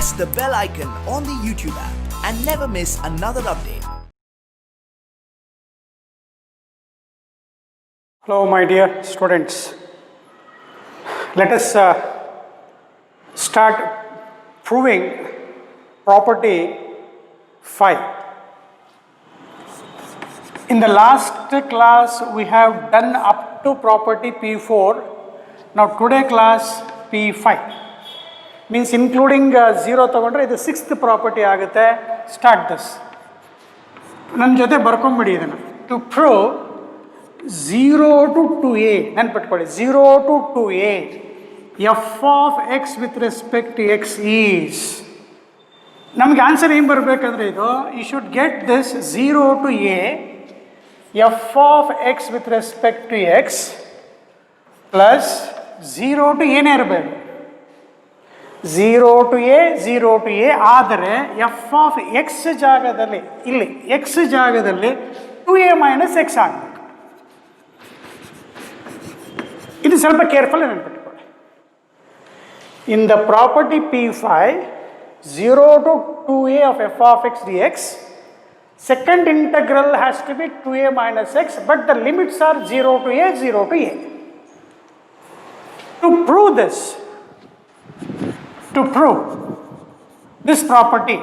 press the bell icon on the YouTube app and never miss another update. Hello my dear students, let us start proving property 5. In the last class we have done up to property P4. Now today class P5 means including 0 ತಗೊಂಡ್ರೆ ಇದು 6th property ಆಗುತ್ತೆ. Start this. ನನ್ನ ಜೊತೆ ಬರ್ಕೊಂಬಿಡಿ ಇದನ್ನು. To prove 0 to 2a, ನೆನ್ಪಿಟ್ಕೊಳ್ಳಿ, 0 to 2a f of x with respect to x is, ನಮಗೆ answer ಏನು ಬರಬೇಕಂದ್ರೆ ಇದು, you should get this 0 to a f of x with respect to x plus 0 to ಏನೇ ಇರಬೇಕು, 0 to a 0 to a ಆದರೆ f of x ಜಾಗದಲ್ಲಿ, ಇಲ್ಲಿ x ಜಾಗದಲ್ಲಿ 2a minus x ಆಗಬೇಕು. ಇದು ಸ್ವಲ್ಪ ಕೇರ್ಫುಲ್ ನೆನಪಿಟ್ಕೊಳ್ಳಿ. In the property P5, 0 to 2a of f of x dx, second integral has to be 2a minus x, but the limits are 0 to a 0 to a. To prove this, to prove this property,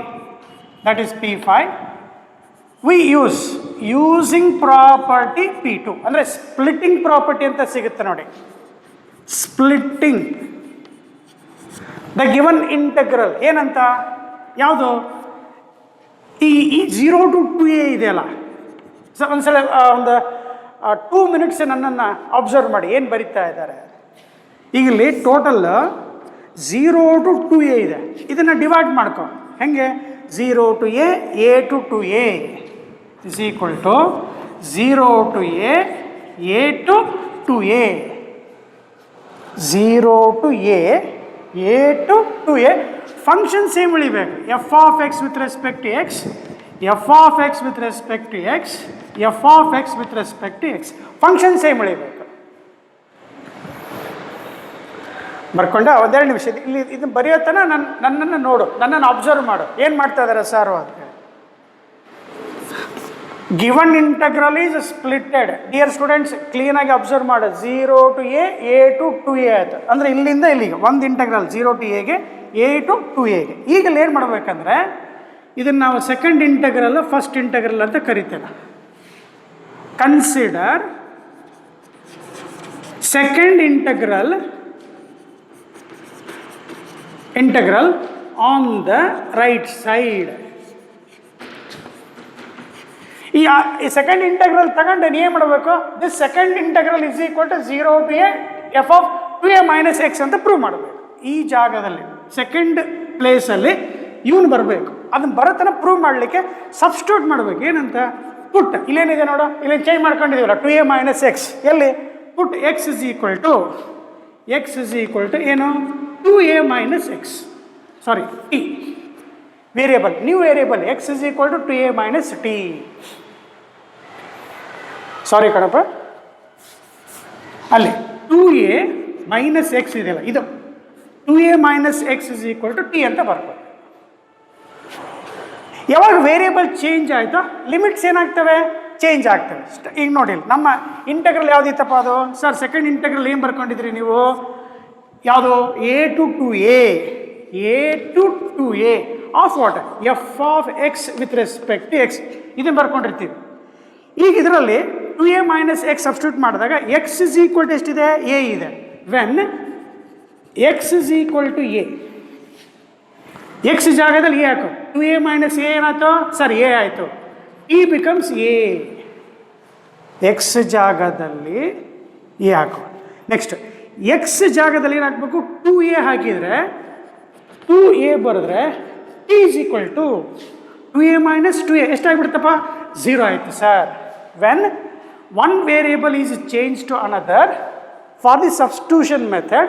that is P5, we use using property P2 ಅಂದರೆ splitting property ಅಂತ ಸಿಗುತ್ತೆ ನೋಡಿ. Splitting the given integral ಏನಂತ, ಯಾವುದು, ಈ 0 to 2a ಇದೆಯಲ್ಲ, ಒಂದ್ಸಲ ಒಂದು 2 minutes ನನ್ನನ್ನು ಅಬ್ಸರ್ವ್ ಮಾಡಿ ಏನು ಬರೀತಾ ಇದ್ದಾರೆ. ಈಗಲ್ಲಿ ಟೋಟಲ್ 0 to 2a ಇದೆ. ಇದನ್ನು ಡಿವೈಡ್ ಮಾಡ್ಕೊ. ಹೆಂಗೆ, 0 to a, a to 2a is equal to 0 to a to 2a, 0 to a to 2a. Function same ಉಳಿಬೇಕು. f of x with respect to x, f of x with respect to x, f of x with respect to x. Function same ಉಳಿಬೇಕು. ಬರ್ಕೊಂಡ ಒಂದೆರಡು ನಿಮಿಷ ಇಲ್ಲಿ ಇದನ್ನು ಬರೆಯೋತನ ನನ್ನನ್ನು ನೋಡು, ನನ್ನನ್ನು observe ಮಾಡು, ಏನು ಮಾಡ್ತಾ ಇದ್ದಾರೆ ಸಾರು ಅಂತ. Given integral is splitted. Dear students, ಕ್ಲೀನಾಗಿ ಅಬ್ಸರ್ವ್ ಮಾಡು. 0 to a to 2a ಆಯಿತು. ಅಂದರೆ ಇಲ್ಲಿಂದ ಇಲ್ಲಿಗೆ ಒಂದು ಇಂಟಗ್ರಲ್ 0 to a ಗೆ, a to 2a ಗೆ. ಈಗ ಏನು ಮಾಡಬೇಕಂದ್ರೆ ಇದನ್ನು ನಾವು ಸೆಕೆಂಡ್ ಇಂಟಗ್ರಲ್ ಫಸ್ಟ್ ಇಂಟಗ್ರಲ್ ಅಂತ ಕರಿತೇವೆ. Consider second integral on the right side. ಈ ಸೆಕೆಂಡ್ ಇಂಟಗ್ರಲ್ ತಗೊಂಡು ಏನು ಮಾಡಬೇಕು, this second integral is equal to 0 to a f of 2a minus x ಅಂತ ಪ್ರೂವ್ ಮಾಡಬೇಕು. ಈ ಜಾಗದಲ್ಲಿ ಸೆಕೆಂಡ್ ಪ್ಲೇಸಲ್ಲಿ ಇವನು ಬರಬೇಕು. ಅದನ್ನು ಬರೋತನ ಪ್ರೂವ್ ಮಾಡಲಿಕ್ಕೆ ಸಬ್ಸ್ಟಿಟ್ಯೂಟ್ ಮಾಡಬೇಕು. ಏನಂತ, ಪುಟ್ ಇಲ್ಲೇನಿದೆ ನೋಡು, ಇಲ್ಲಿ ಚೇಂಜ್ ಮಾಡ್ಕೊಂಡಿದ್ದೀವಲ್ಲ 2a minus x, ಎಲ್ಲಿ ಪುಟ್ x is equal to ಏನು, 2a minus x, sorry t, variable, new variable, x is equal to 2a minus t. ಸಾರಿ ಕಣಪ್ಪ, ಅಲ್ಲಿ 2a minus x ಇದೆಯಲ್ಲ, ಇದು 2a minus x is equal to t ಅಂತ ಬರ್ಬೋದು. ಯಾವಾಗ variable change ಆಯಿತೋ limits ಏನಾಗ್ತವೆ, change ಆಗ್ತವೆ. ಈಗ ನೋಡಿ, ನಮ್ಮ ಇಂಟಗ್ರಲ್ ಯಾವುದಿತ್ತಪ್ಪ ಅದು, ಸರ್ ಸೆಕೆಂಡ್ ಇಂಟಗ್ರಲ್ ಏನು ಬರ್ಕೊಂಡಿದ್ರಿ ನೀವು, ಯಾವುದು, a to 2a of what, f of x with respect to x ಇದನ್ನು ಬರ್ಕೊಂಡಿರ್ತೀವಿ. ಈಗ ಇದರಲ್ಲಿ 2a minus x ಸಬ್ಸ್ಟಿಟ್ಯೂಟ್ ಮಾಡಿದಾಗ x is equal to ಎಷ್ಟಿದೆ, a ಇದೆ. When x is equal to a, x ಜಾಗದಲ್ಲಿ a ಹಾಕು, 2a minus a ಏನಾಯ್ತು sir, a ಆಯಿತು. e becomes a, x ಜಾಗದಲ್ಲಿ a ಹಾಕು. ನೆಕ್ಸ್ಟ್ x ಜಾಗದಲ್ಲಿ ಏನು ಹಾಕಬೇಕು, 2a ಹಾಕಿದರೆ 2a ಬರೆದ್ರೆ t is equal to 2a minus 2a ಎಷ್ಟಾಗ್ಬಿಡ್ತಪ್ಪ, 0 ಆಯಿತು sir. When one variable is changed to another, for the substitution method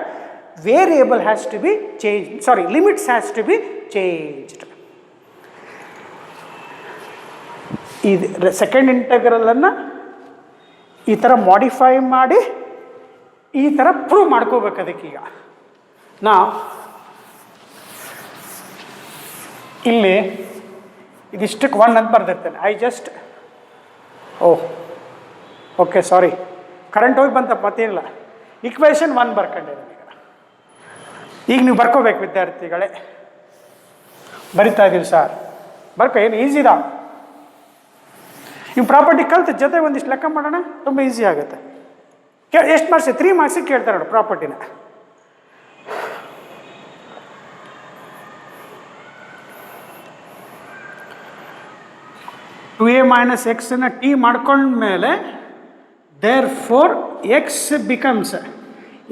variable has to be changed, sorry, limits has to be changed. ಈ second ಇಂಟಗ್ರಲನ್ನು ಈ ಥರ modify ಮಾಡಿ ಈ ಥರ prove ಮಾಡ್ಕೋಬೇಕು. ಅದಕ್ಕೀಗ ನಾವು ಇಲ್ಲಿ ಇದಿಷ್ಟಕ್ಕೆ 1 ಅಂತ ಬರ್ದಿರ್ತೇನೆ. ಓಕೆ ಸಾರಿ, ಕರೆಂಟ್ ಹೋಗಿ ಬಂತಪ್ಪ, ಮತ್ತೇನಿಲ್ಲ. ಇಕ್ವೇಷನ್ 1 ಬರ್ಕೊಂಡಿದ್ದೀನಿ. ಈಗ ನೀವು ಬರ್ಕೋಬೇಕು ವಿದ್ಯಾರ್ಥಿಗಳೇ. ಬರಿತಾ ಇದ್ದೀವಿ ಸರ್, ಏನು ಈಸಿದಾ? ನೀವು ಪ್ರಾಪರ್ಟಿ ಕಲ್ತು ಜೊತೆ ಒಂದಿಷ್ಟು ಲೆಕ್ಕ ಮಾಡೋಣ, ತುಂಬ ಈಸಿ ಆಗುತ್ತೆ. ಎಷ್ಟು ಮಾರ್ಕ್ಸ್? 3 ಮಾರ್ಕ್ಸಿಗೆ ಕೇಳ್ತಾರೆ ನೋಡಿ ಪ್ರಾಪರ್ಟಿನ. ಟು ಎ ಮೈನಸ್ ಎಕ್ಸನ್ನು ಟಿ ಮಾಡ್ಕೊಂಡ್ಮೇಲೆ therefore X becomes,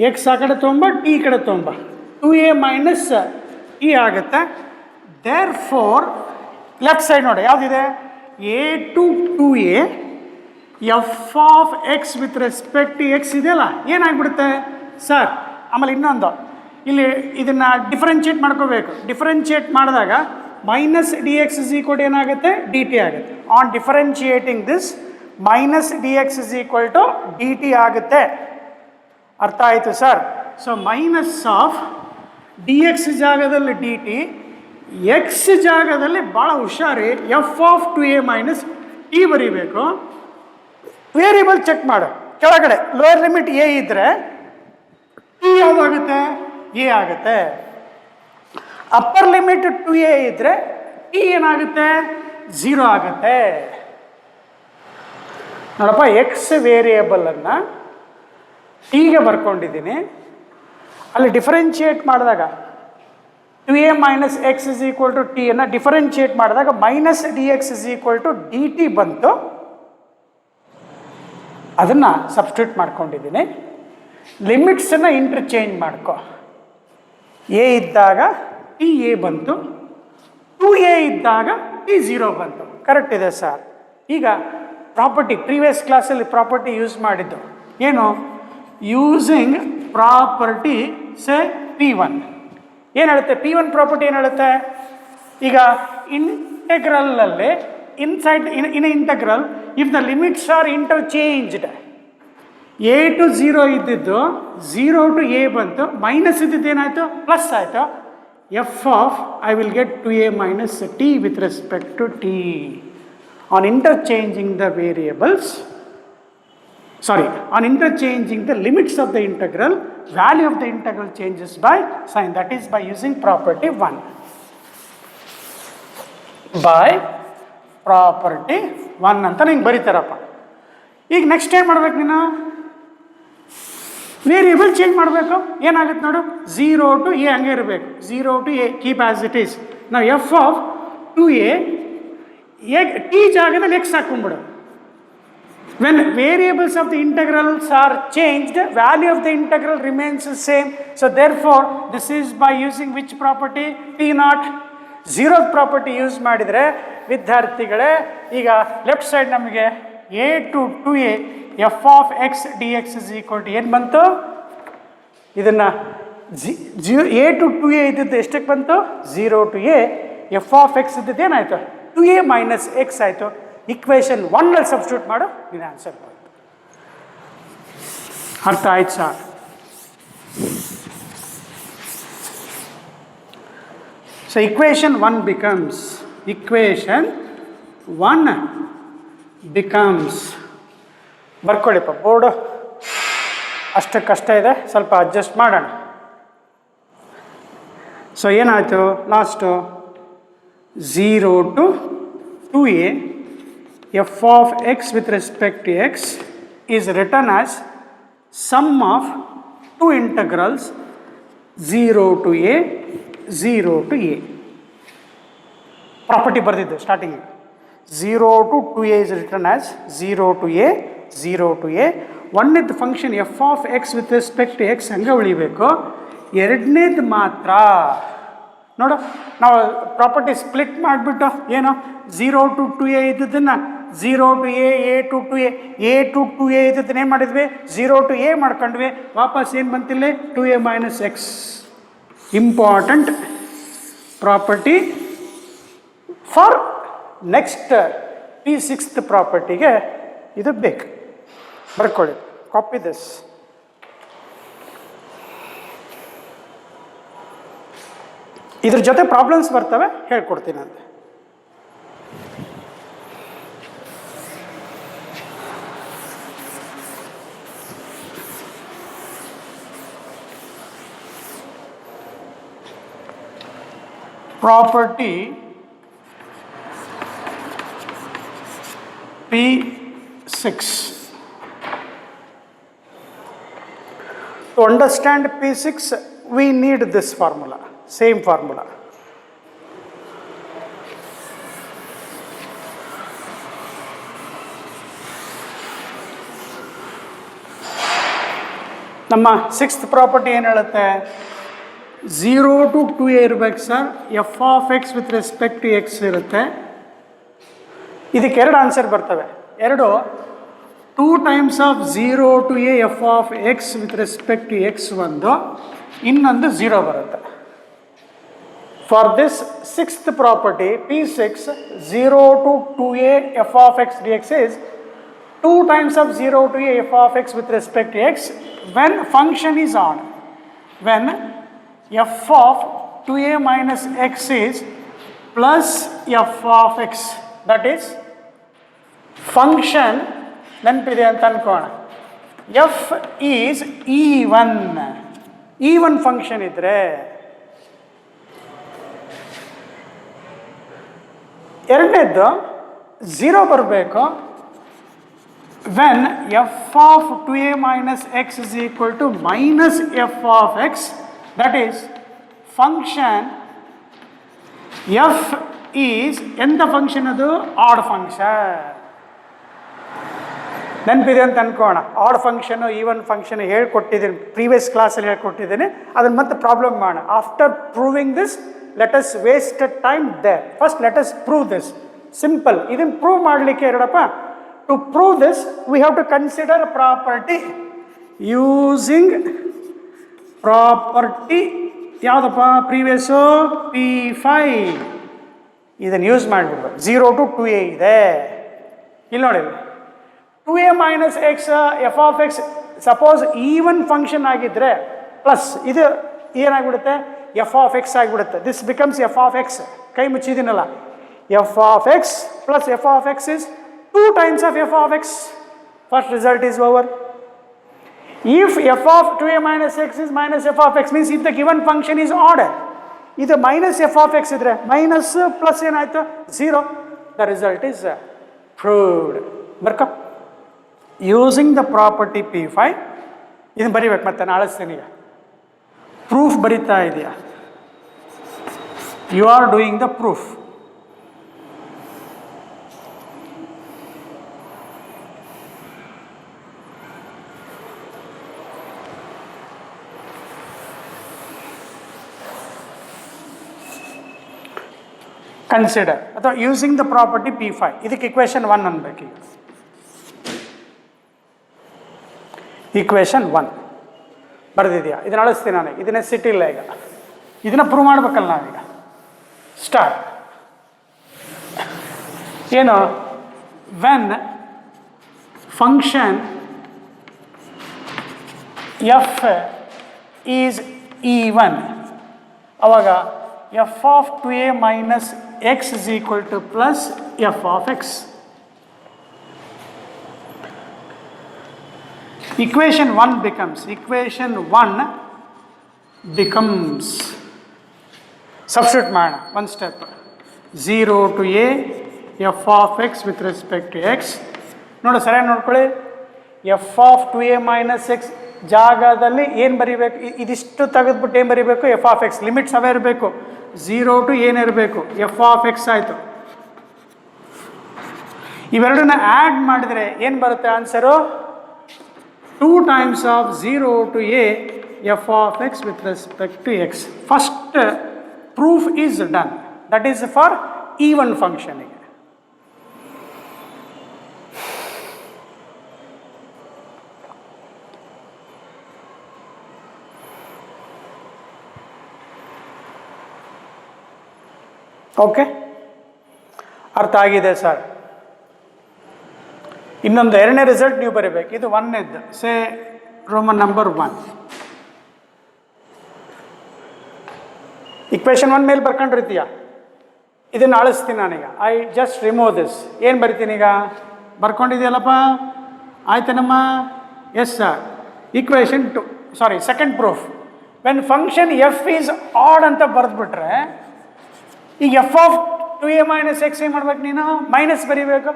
X ಆ ಕಡೆ ತೊಗೊಂಬ, ಟಿ ಈ ಕಡೆ ತೊಗೊಂಬ, 2a ಮೈನಸ್ ಟಿ ಆಗುತ್ತೆ. ದೇರ್ ಫೋರ್ ಲೆಫ್ಟ್ ಸೈಡ್ ನೋಡಿ ಯಾವುದಿದೆ, A to 2a F of X with respect X ಇದೆಯಲ್ಲ, ಏನಾಗ್ಬಿಡುತ್ತೆ ಸರ್? ಆಮೇಲೆ ಇನ್ನೊಂದು, ಇಲ್ಲಿ ಇದನ್ನು ಡಿಫ್ರೆನ್ಷಿಯೇಟ್ ಮಾಡ್ಕೋಬೇಕು. ಡಿಫ್ರೆನ್ಷಿಯೇಟ್ ಮಾಡಿದಾಗ minus D X is equal to ಏನಾಗುತ್ತೆ, ಡಿ ಟಿ ಆಗುತ್ತೆ. On differentiating this minus D X is equal to D T ಆಗುತ್ತೆ. ಅರ್ಥ ಆಯಿತು sir? So minus of D X ಜಾಗದಲ್ಲಿ ಡಿ ಟಿ, ಎಕ್ಸ್ ಜಾಗದಲ್ಲಿ ಭಾಳ ಹುಷಾರಿ F of 2a minus T ಬರೀಬೇಕು. ವೇರಿಯಬಲ್ ಚೆಕ್ ಮಾಡು, ಕೆಳಗಡೆ ಲೋಯರ್ ಲಿಮಿಟ್ ಎ ಇದ್ದರೆ ಟಿ ಯಾವುದಾಗುತ್ತೆ, ಎ ಆಗುತ್ತೆ. ಅಪ್ಪರ್ ಲಿಮಿಟ್ 2a ಇದ್ದರೆ ಟಿ ಏನಾಗುತ್ತೆ, 0 ಆಗುತ್ತೆ. ನೋಡಪ್ಪ, ಎಕ್ಸ್ ವೇರಿಯೇಬಲನ್ನು ಟೀಗೆ ಬರ್ಕೊಂಡಿದ್ದೀನಿ. ಅಲ್ಲಿ ಡಿಫರೆನ್ಷಿಯೇಟ್ ಮಾಡಿದಾಗ 2a minus X is equal to ಟಿಯನ್ನು ಡಿಫರೆನ್ಷಿಯೇಟ್ ಮಾಡಿದಾಗ minus D X is equal to D T ಬಂತು. ಅದನ್ನು ಸಬ್ಸ್ಟಿಟ್ಯೂಟ್ ಮಾಡ್ಕೊಂಡಿದ್ದೀನಿ. ಲಿಮಿಟ್ಸನ್ನು ಇಂಟರ್ಚೇಂಜ್ ಮಾಡ್ಕೊ. ಎ ಇದ್ದಾಗ ಟಿ ಎ ಬಂತು, 2a ಇದ್ದಾಗ ಟಿ 0 ಬಂತು. ಕರೆಕ್ಟ್ ಇದೆ ಸರ್. ಈಗ ಪ್ರಾಪರ್ಟಿ, ಪ್ರೀವಿಯಸ್ ಕ್ಲಾಸಲ್ಲಿ ಪ್ರಾಪರ್ಟಿ ಯೂಸ್ ಮಾಡಿದ್ದು ಏನು? ಯೂಸಿಂಗ್ ಪ್ರಾಪರ್ಟಿ ಸೆ P1 ಏನು ಹೇಳುತ್ತೆ? P1 ಪ್ರಾಪರ್ಟಿ ಏನು ಹೇಳುತ್ತೆ? ಈಗ ಇಂಟೆಗ್ರಲಲ್ಲಿ inside in integral if the limits are interchanged, A to 0 ಇದ್ದಿದ್ದು 0 ಟು ಎ ಬಂತು, ಮೈನಸ್ ಇದ್ದಿದ್ದು ಏನಾಯಿತು, ಪ್ಲಸ್ ಆಯಿತು. F of I will get 2a minus T with respect to T. On interchanging the variables, on interchanging the limits of the integral, value of the integral changes by sign. That is by using property 1. By property 1 ಅಂತ ನಿಂಗೆ ಬರೀತಾರಪ್ಪ. ಈಗ next ಏನು ಮಾಡ್ಬೇಕು ನೀನು? Variable change ಮಾಡಬೇಕು. ಏನಾಗುತ್ತೆ ನೋಡು, 0 to A ಹಂಗೆ ಇರಬೇಕು, 0 to A keep as it is. ನಾವು ಎಫ್ ಆಫ್ 2a ಟಿ ಜಾಗದಲ್ಲಿ ಎಕ್ಸ್ ಹಾಕೊಂಡ್ಬಿಡು. When variables of the integrals are changed, value of the integral remains the same. So therefore, this is by using which property? P0. 0 property use ಮಾಡಿದರೆ ವಿದ್ಯಾರ್ಥಿಗಳೇ, ಈಗ left side ನಮಗೆ A to 2a F of X D X is equal to ಏನು ಬಂತು? ಇದನ್ನು A to 2a ಇದ್ದಿದ್ದು ಎಷ್ಟಕ್ಕೆ ಬಂತು? 0 to A. F of X ಇದ್ದಿದ್ದು ಏನಾಯಿತು? 2a ಮೈನಸ್ ಎಕ್ಸ್ ಆಯಿತು. ಇಕ್ವೇಷನ್ 1ನಲ್ಲಿ ಸಬ್ಸ್ಟಿಟ್ಯೂಟ್ ಮಾಡು, ನೀನು ಆನ್ಸರ್ ಬಂತು. ಅರ್ಥ ಆಯ್ತು ಸರ್? ಸೊ equation 1 becomes ಬರ್ಕೊಳ್ಳಿಪ್ಪ, ಬೋರ್ಡು ಅಷ್ಟು ಕಷ್ಟ ಇದೆ, ಸ್ವಲ್ಪ ಅಡ್ಜಸ್ಟ್ ಮಾಡೋಣ. ಸೊ ಏನಾಯಿತು last? 0 to 2a f of x with respect to x is written as sum of two integrals 0 to a 0 to a. Property ಬರ್ದಿದ್ದು starting 0 to 2a is written as 0 to a 0 to a. ಒಂದನೇದು function F of X with respect to X ಹಂಗೆ ಉಳಿಬೇಕು. ಎರಡನೇದು ಮಾತ್ರ ನೋಡು, ನಾವು property split ಮಾಡಿಬಿಟ್ಟು ಏನು 0 ಟು 2a ಇದ್ದದನ್ನು 0 to A to 2a, A to 2a ಇದ್ದದನ್ನ ಏನು ಮಾಡಿದ್ವಿ? 0 ಟು ಎ ಮಾಡ್ಕೊಂಡ್ವಿ. ವಾಪಸ್ ಏನು ಬಂತಿಲ್ಲ? 2a minus X. Important property for next P6th ಪ್ರಾಪರ್ಟಿಗೆ ಇದು ಬೇಕು. ಬರ್ಕೊಳ್ಳಿ, ಕಾಪಿ ದಿಸ್. ಇದ್ರ ಜೊತೆ ಪ್ರಾಬ್ಲಮ್ಸ್ ಬರ್ತವೆ, ಹೇಳ್ಕೊಡ್ತೀನಿ ಅಂತೆ. Property P6. To understand P6, we need this formula, same formula. ನಮ್ಮ ಸಿಕ್ಸ್ತ್ ಪ್ರಾಪರ್ಟಿ ಏನು ಹೇಳುತ್ತೆ? 0 to 2a ಇರಬೇಕು sir, F of X with respect to X ಇರುತ್ತೆ. ಇದಕ್ಕೆ ಎರಡು ಆನ್ಸರ್ ಬರ್ತವೆ. ಎರಡು, 2 times of 0 to a F of X with respect to X ಒಂದು, ಇನ್ನೊಂದು 0 ಬರುತ್ತೆ. For this sixth property P6, 0 to 2a F of X D X is 2 times of 0 to a f of x with respect to x when function is odd. When f of 2a minus x is plus f of x, that is function ನೆನಪಿದೆ ಅಂತ ಅನ್ಕೋಣ. f is even function ಇದ್ರೆ, ಎರಡನೇದ್ದು 0 ಬರಬೇಕು when f of 2a minus x is equal to minus f of x, that is function f is ಎಂಥ function ಅದು? Odd function. ನೆನಪಿದೆ ಅಂತ ಅನ್ಕೋಣ. ಆಡ್ ಫಂಕ್ಷನು ಈವನ್ ಫಂಕ್ಷನ್ ಹೇಳ್ಕೊಟ್ಟಿದ್ದೀನಿ, ಪ್ರೀವಿಯಸ್ ಕ್ಲಾಸಲ್ಲಿ ಹೇಳ್ಕೊಟ್ಟಿದ್ದೀನಿ. ಅದನ್ನು ಮತ್ತೆ ಪ್ರಾಬ್ಲಮ್ ಮಾಡೋಣ. After proving this let us waste time there. First let us prove this. Simple. ಇದನ್ನು ಪ್ರೂವ್ ಮಾಡಲಿಕ್ಕೆ ಎರಡಪ್ಪ, to prove this we have to consider property. Using property ಯಾವುದಪ್ಪ? Previous P5. ಇದನ್ನು ಯೂಸ್ ಮಾಡಿಬಿಡ್ಬೇಕು. 0 to 2a ಇದೆ. ಇಲ್ಲಿ ನೋಡಿ, 2a minus X F of X suppose even function ಆಗಿದ್ದರೆ plus ಇದು ಏನಾಗ್ಬಿಡುತ್ತೆ? ಎಫ್ ಆಫ್ ಎಕ್ಸ್ ಆಗಿಬಿಡುತ್ತೆ. This becomes F of X. ಕೈ ಮುಚ್ಚಿದ್ದೀನಲ್ಲ, F of X plus F of X is 2 times of f of x. First result is over. If f of 2a minus x is minus f of x, means if the given function is odd, ಇದು minus f of x ಇದ್ರೆ minus plus ಏನಾಯ್ತು? 0. The result is proved. ಬರ್ಕ using the property P5. ಇದನ್ನು ಬರಿಬೇಕು, ಮತ್ತೆ ನಾನು ಅಳಿಸ್ತೀನಿ. ಈಗ proof ಬರಿತಾ ಇದೆಯಾ? You are doing the proof. Consider ಅಥವಾ ಯೂಸಿಂಗ್ ದ ಪ್ರಾಪರ್ಟಿ P5. ಇದಕ್ಕೆ ಇಕ್ವೇಷನ್ 1 ಅನ್ಬೇಕು. ಈಗ ಇಕ್ವೇಷನ್ 1 ಬರೆದಿದೆಯಾ? ಇದನ್ನ ಅಳಿಸ್ತೀನಿ ನಾನು. ಇದನ್ನೇ ಸಿಟ್ಟಿಲ್ಲ. ಈಗ ಇದನ್ನ ಪ್ರೂವ್ ಮಾಡ್ಬೇಕಲ್ಲ ನಾವೀಗ. ಸ್ಟಾರ್ಟ್. ಏನು? When function F is even, ಅವಾಗ f of 2a minus x is equal to plus f of x. Equation 1 becomes substitute ಮಾಡೋಣ. one step. 0 to a f of x with respect to x. ನೋಡಿ ಸರಿಯಾಗಿ ನೋಡ್ಕೊಳ್ಳಿ. f of 2a minus x ಜಾಗದಲ್ಲಿ ಏನು ಬರೀಬೇಕು? ಇದಿಷ್ಟು ತೆಗೆದ್ಬಿಟ್ಟು ಏನು ಬರೀಬೇಕು? F of X. ಲಿಮಿಟ್ಸ್ ಅವೇ ಇರಬೇಕು. 0 to ಏನಿರಬೇಕು? ಎಫ್ ಆಫ್ ಎಕ್ಸ್ ಆಯಿತು. ಇವೆರಡನ್ನ ಆ್ಯಡ್ ಮಾಡಿದರೆ ಏನು ಬರುತ್ತೆ answer? 2 times of 0 to a F of X with respect to X. First proof is done. That is for even ಫಂಕ್ಷನಿಗೆ. ಓಕೆ, ಅರ್ಥ ಆಗಿದೆ ಸರ್? ಇನ್ನೊಂದು ಎರಡನೇ ರಿಸಲ್ಟ್ ನೀವು ಬರೀಬೇಕು. ಇದು 1ನೇದ್ದು. Say Roman number 1. ಇಕ್ವೇಷನ್ 1 ಮೇಲೆ ಬರ್ಕೊಂಡಿರ್ತೀಯ, ಇದನ್ನು ಅಳಿಸ್ತೀನಿ ನಾನೀಗ. I just remove this. ಏನು ಬರಿತೀನಿ ಈಗ? ಬರ್ಕೊಂಡಿದೆಯಲ್ಲಪ್ಪ, ಆಯ್ತೇನಮ್ಮ? Yes sir. Equation 2, sorry second proof. When function F is add ಅಂತ ಬರೆದ್ಬಿಟ್ರೆ, ಈಗ F of 2a minus X ಏನು ಮಾಡ್ಬೇಕು ನೀನು? ಮೈನಸ್ ಬರೀಬೇಕು.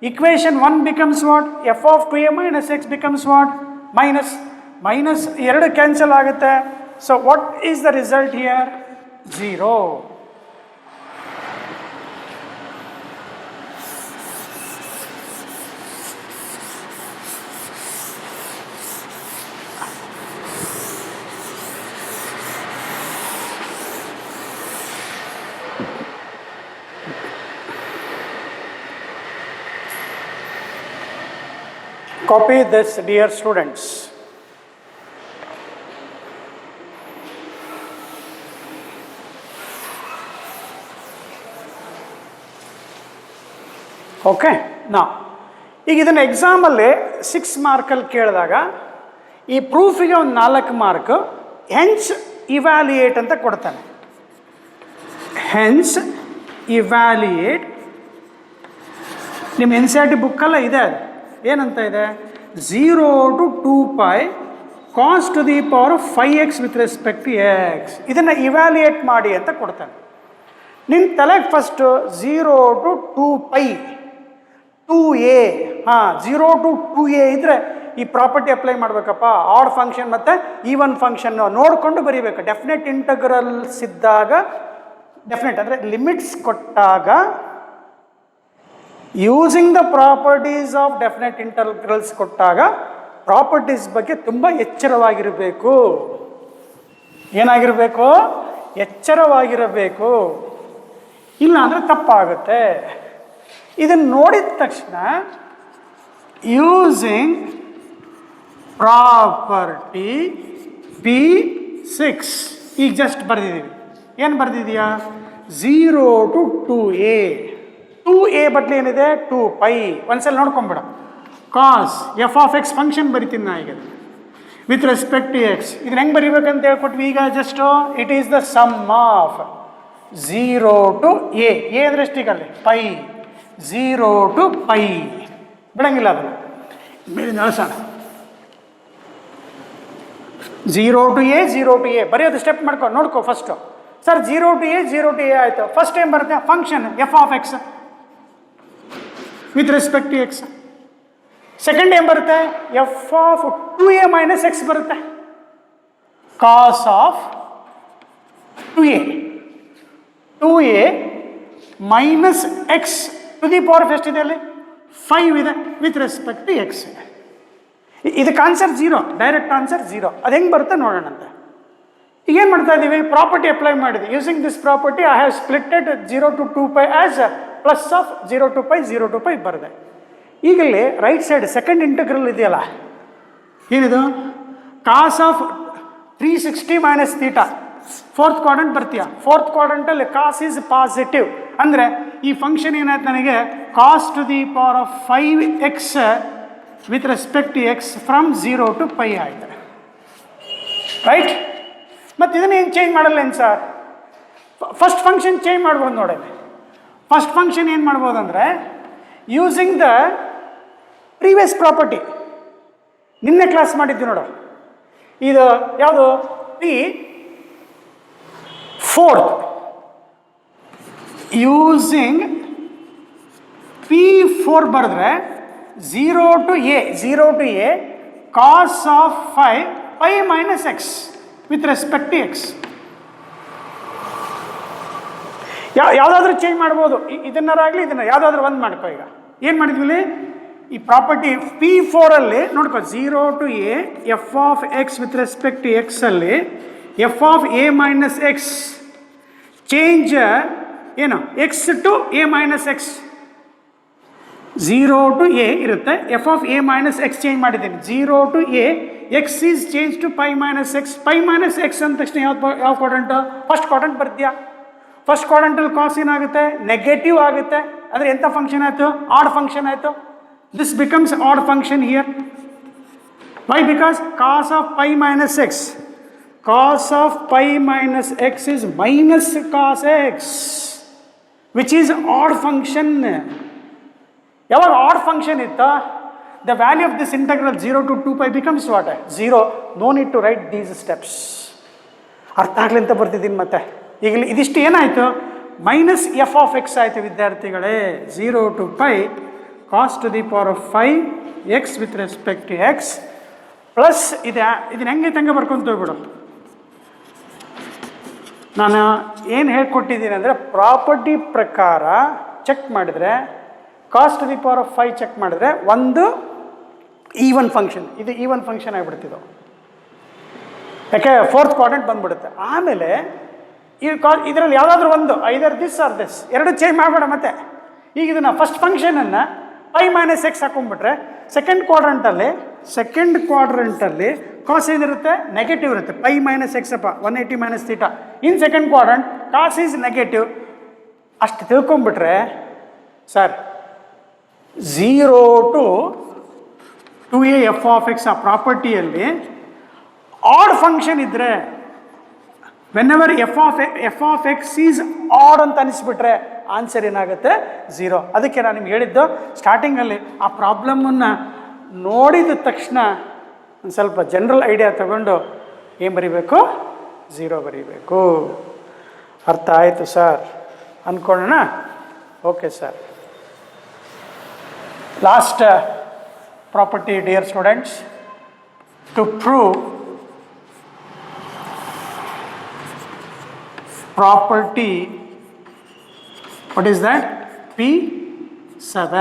Equation 1 becomes what? F of 2a minus X becomes what? Minus. Minus 2 cancel ಆಗುತ್ತೆ. So what is the result here? 0. Copy this, dear students. Okay. ಈಗ ಇದನ್ನು ಎಕ್ಸಾಮಲ್ಲಿ 6 ಮಾರ್ಕಲ್ಲಿ ಕೇಳಿದಾಗ ಈ ಪ್ರೂಫಿಗೆ ಒಂದು 4 ಮಾರ್ಕ್, ಹೆನ್ಸ್ ಇವ್ಯಾಲ್ಯೂಯೇಟ್ ಅಂತ ಕೊಡ್ತಾನೆ. ಹೆನ್ಸ್ ಇವ್ಯಾಲ್ಯೂಯೇಟ್ ನಿಮ್ಮ NCERT ಬುಕ್ಕಲ್ಲ ಇದೆ. ಅದು ಏನಂತ ಇದೆ? 0 to 2π cos to the power of 5x with respect to x. ಇದನ್ನು ಇವ್ಯಾಲ್ಯೂಯೇಟ್ ಮಾಡಿ ಅಂತ ಕೊಡ್ತಾನೆ. ನಿನ್ನ ತಲೆಗೆ first 0 to 2π 2a, 0 to 2a ಇದ್ದರೆ ಈ ಪ್ರಾಪರ್ಟಿ ಅಪ್ಲೈ ಮಾಡಬೇಕಪ್ಪ. ಆಡ್ ಫಂಕ್ಷನ್ ಮತ್ತು ಈವನ್ ಫಂಕ್ಷನ್ ನೋಡಿಕೊಂಡು ಬರೀಬೇಕು. ಡೆಫಿನೆಟ್ ಇಂಟಗ್ರಲ್ಸ್ ಇದ್ದಾಗ, ಡೆಫಿನೆಟ್ ಅಂದರೆ ಲಿಮಿಟ್ಸ್ ಕೊಟ್ಟಾಗ, using the properties of definite integrals ಕೊಟ್ಟಾಗ ಪ್ರಾಪರ್ಟೀಸ್ ಬಗ್ಗೆ ತುಂಬ ಎಚ್ಚರವಾಗಿರಬೇಕು. ಏನಾಗಿರಬೇಕು? ಎಚ್ಚರವಾಗಿರಬೇಕು. ಇಲ್ಲ ಅಂದರೆ ತಪ್ಪಾಗುತ್ತೆ. ಇದನ್ನು ನೋಡಿದ ತಕ್ಷಣ ಯೂಸಿಂಗ್ ಪ್ರಾಪರ್ಟಿ P6 ಈಗ ಜಸ್ಟ್ ಬರೆದಿದ್ದೀವಿ. ಏನು ಬರೆದಿದೆಯಾ? 0 to 2a. 2a ಬದಲು ಏನಿದೆ? 2π. ಒಂದ್ಸಲ ನೋಡ್ಕೊಂಬಿಡ. ಕಾಸ್ ಎಫ್ ಆಫ್ ಎಕ್ಸ್ ಫಂಕ್ಷನ್ ಬರಿತೀನಿ ನಾ ಈಗ ವಿತ್ ರೆಸ್ಪೆಕ್ಟ್ ಟು ಎಕ್ಸ್. ಇದನ್ನ ಹೆಂಗೆ ಬರಿಬೇಕಂತ ಹೇಳ್ಕೊಟ್ವಿ ಈಗ just. It is the sum of 0 to a. A ಅಂದರೆ ಎಷ್ಟಿಗಲ್ಲಿ? ಪೈ. 0 to π. ಬಿಡಂಗಿಲ್ಲ ಅದನ್ನು. ಮೇಲಿಂದ ಅಳಿಸೋಣ. 0 to a, 0 to a ಬರೆಯೋದು ಸ್ಟೆಪ್ ಮಾಡ್ಕೊ, ನೋಡ್ಕೊ first. Sir 0 to a, 0 to a ಆಯಿತು. ಫಸ್ಟ್ ಏನು ಬರುತ್ತೆ? Function F of X with respect to x. Second ಏನು ಬರುತ್ತೆ? F of 2a minus x ಬರುತ್ತೆ. Cos of 2a, 2a minus x to the power ಎಷ್ಟಿದೆ ಅಲ್ಲಿ? 5 ಇದೆ ವಿತ್ ರೆಸ್ಪೆಕ್ಟ್ ಟು ಎಕ್ಸ್. ಇದಕ್ಕೆ ಆನ್ಸರ್ 0, ಡೈರೆಕ್ಟ್ ಆನ್ಸರ್ 0. ಅದು ಹೆಂಗೆ ಬರುತ್ತೆ ನೋಡೋಣಂತೆ. ಈಗೇನು ಮಾಡ್ತಾ ಇದ್ದೀವಿ? ಪ್ರಾಪರ್ಟಿ ಅಪ್ಲೈ ಮಾಡಿದ್ವಿ. Using this property I have splitted 0 to 2π as plus of 0 to π, 0 to π ಬರೆದೆ. ಈಗಲೇ ರೈಟ್ ಸೈಡ್ ಸೆಕೆಂಡ್ ಇಂಟಗ್ರಲ್ ಇದೆಯಲ್ಲ, ಏನಿದು? Cos of 360 minus theta. Fourth quadrant ಬರ್ತೀಯ. ಫೋರ್ತ್ ಕ್ವಾಡ್ರಂಟಲ್ಲಿ ಕಾಸ್ ಈಸ್ ಪಾಸಿಟಿವ್ ಅಂದರೆ ಈ ಫಂಕ್ಷನ್ ಏನಾಯ್ತು ನನಗೆ? Cos to the power of 5x with respect to x from 0 to π ಆಯ್ತು. ರೈಟ್? ಮತ್ತು ಇದನ್ನು ಏನು ಚೇಂಜ್ ಮಾಡಲ್ಲ ಏನು ಸರ್? ಫಸ್ಟ್ ಫಂಕ್ಷನ್ ಚೇಂಜ್ ಮಾಡ್ಬೋದು ನೋಡಿ. ಫಸ್ಟ್ ಫಂಕ್ಷನ್ ಏನು ಮಾಡ್ಬೋದು ಅಂದರೆ ಯೂಸಿಂಗ್ ದ ಪ್ರೀವಿಯಸ್ ಪ್ರಾಪರ್ಟಿ. ನಿನ್ನೆ ಕ್ಲಾಸ್ ಮಾಡಿದ್ವಿ ನೋಡು. ಇದು ಯಾವುದು? P4. ಯೂಸಿಂಗ್ P4 ಬರೆದ್ರೆ 0 to a, 0 to a cos of 5 π minus x with respect to x. ಯಾವುದಾದ್ರೂ ಚೇಂಜ್ ಮಾಡ್ಬೋದು. ಇದನ್ನಾರಾಗಲಿ ಇದನ್ನು ಯಾವುದಾದ್ರೂ ಒಂದು ಮಾಡ್ಕೋ. ಈಗ ಏನು ಮಾಡಿದ್ವಿ? ಈ ಪ್ರಾಪರ್ಟಿ P4ಅಲ್ಲಿ ನೋಡ್ಕೋ. 0 to a F of X with respect to x ಅಲ್ಲಿ F of a minus x change ಏನು? X to A minus x. 0 to a ಇರುತ್ತೆ. F of a minus x change ಮಾಡಿದ್ದೀನಿ. 0 to a x is change to pi minus x. Pi minus x ಅಂದ ತಕ್ಷಣ ಯಾವ quadrant? First quadrant ಬರ್ತೀಯಾ? First ಕ್ವಾಡ್ರಂಟಲ್ಲಿ cos ಏನಾಗುತ್ತೆ? Negative ಆಗುತ್ತೆ. ಅಂದರೆ ಎಂಥ ಫಂಕ್ಷನ್ ಆಯಿತು? ಆಡ್ ಫಂಕ್ಷನ್ ಆಯಿತು. This becomes add function here. Why? Because cos of pi minus X, cos of pi minus x is minus cos x, which is odd function. ಯಾವಾಗ odd function ಇತ್ತಾ, the value of this integral 0 to 2 pi becomes what? 0. No need to write these steps. ಅರ್ಥ ಆಗಲಿ ಅಂತ ಬರ್ತಿದ್ದೀನಿ ಮತ್ತೆ. ಈಗ ಇದಿಷ್ಟು ಏನಾಯಿತು, minus F of X ಆಯಿತು ವಿದ್ಯಾರ್ಥಿಗಳೇ. 0 to pi cos to the power of 5 x with respect to x plus ಇದನ್ನ ಹೆಂಗೆ ತಂಗ ಬರ್ಕೊಂತ ಹೋಗ್ಬಿಡು. ನಾನು ಏನು ಹೇಳ್ಕೊಟ್ಟಿದ್ದೀನಿ ಅಂದರೆ, ಪ್ರಾಪರ್ಟಿ ಪ್ರಕಾರ ಚೆಕ್ ಮಾಡಿದರೆ cos to the power of 5 check ಮಾಡಿದ್ರೆ ಒಂದು ಈವನ್ ಫಂಕ್ಷನ್, ಇದು ಈವನ್ ಫಂಕ್ಷನ್ ಆಗಿಬಿಡ್ತಿದ್ದು, ಯಾಕೆ ಫೋರ್ತ್ ಕ್ವಾಡ್ರೆಂಟ್ ಬಂದ್ಬಿಡುತ್ತೆ. ಆಮೇಲೆ ಇದರಲ್ಲಿ ಯಾವುದಾದ್ರೂ ಒಂದು ಐದರ್ ದಿಸ್ ಆರ್ ದಿಸ್, ಎರಡು ಚೇಂಜ್ ಮಾಡಬೇಡ ಮತ್ತೆ. ಈಗ ಇದನ್ನು ಫಸ್ಟ್ ಫಂಕ್ಷನನ್ನು ಪೈ ಮೈನಸ್ ಎಕ್ಸ್ ಹಾಕೊಂಡ್ಬಿಟ್ರೆ ಸೆಕೆಂಡ್ ಕ್ವಾಡ್ರೆಂಟಲ್ಲಿ ಕಾಸ್ ಏನಿರುತ್ತೆ, ನೆಗೆಟಿವ್ ಇರುತ್ತೆ. ಪೈ ಮೈನಸ್ ಎಕ್ಸ್ ಅಪ್ಪ 180 minus theta. In second quadrant cos is negative. ಅಷ್ಟು ತಿಳ್ಕೊಂಬಿಟ್ರೆ sir 0 to 2a F of X ಆ ಪ್ರಾಪರ್ಟಿಯಲ್ಲಿ ಆಡ್ ಫಂಕ್ಷನ್ ಇದ್ದರೆ, when ever F of X is add ಅಂತ ಅನಿಸ್ಬಿಟ್ರೆ ಆನ್ಸರ್ ಏನಾಗುತ್ತೆ 0. ಅದಕ್ಕೆ ನಾನು ನಿಮ್ಗೆ ಹೇಳಿದ್ದು ಸ್ಟಾರ್ಟಿಂಗಲ್ಲಿ ಆ ಪ್ರಾಬ್ಲಮನ್ನು ನೋಡಿದ ತಕ್ಷಣ ಒಂದು ಸ್ವಲ್ಪ ಜನರಲ್ ಐಡಿಯಾ ತಗೊಂಡು ಏನು ಬರೀಬೇಕು, 0 ಬರೀಬೇಕು. ಅರ್ಥ ಆಯಿತು ಸರ್ ಅಂದ್ಕೊಳ್ಳೋಣ. Okay sir. Last property, dear students, to prove property, what is that? P7.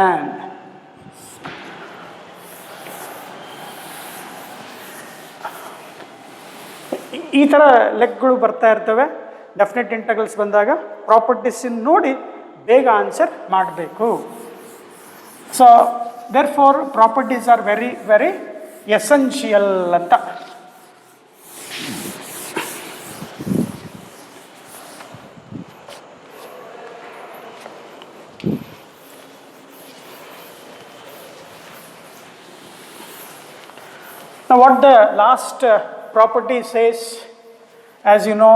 ಈ ಥರ ಲೆಕ್ಕಗಳು ಬರ್ತಾ ಇರ್ತವೆ ಡೆಫಿನೆಟ್ ಇಂಟಗ್ರಲ್ಸ್ ಬಂದಾಗ. ಪ್ರಾಪರ್ಟೀಸನ್ನು ನೋಡಿ ಬೇಗ ಆನ್ಸರ್ ಮಾಡಬೇಕು. So therefore properties are very very essential ಅಂತ. Now what the last property says, as you know,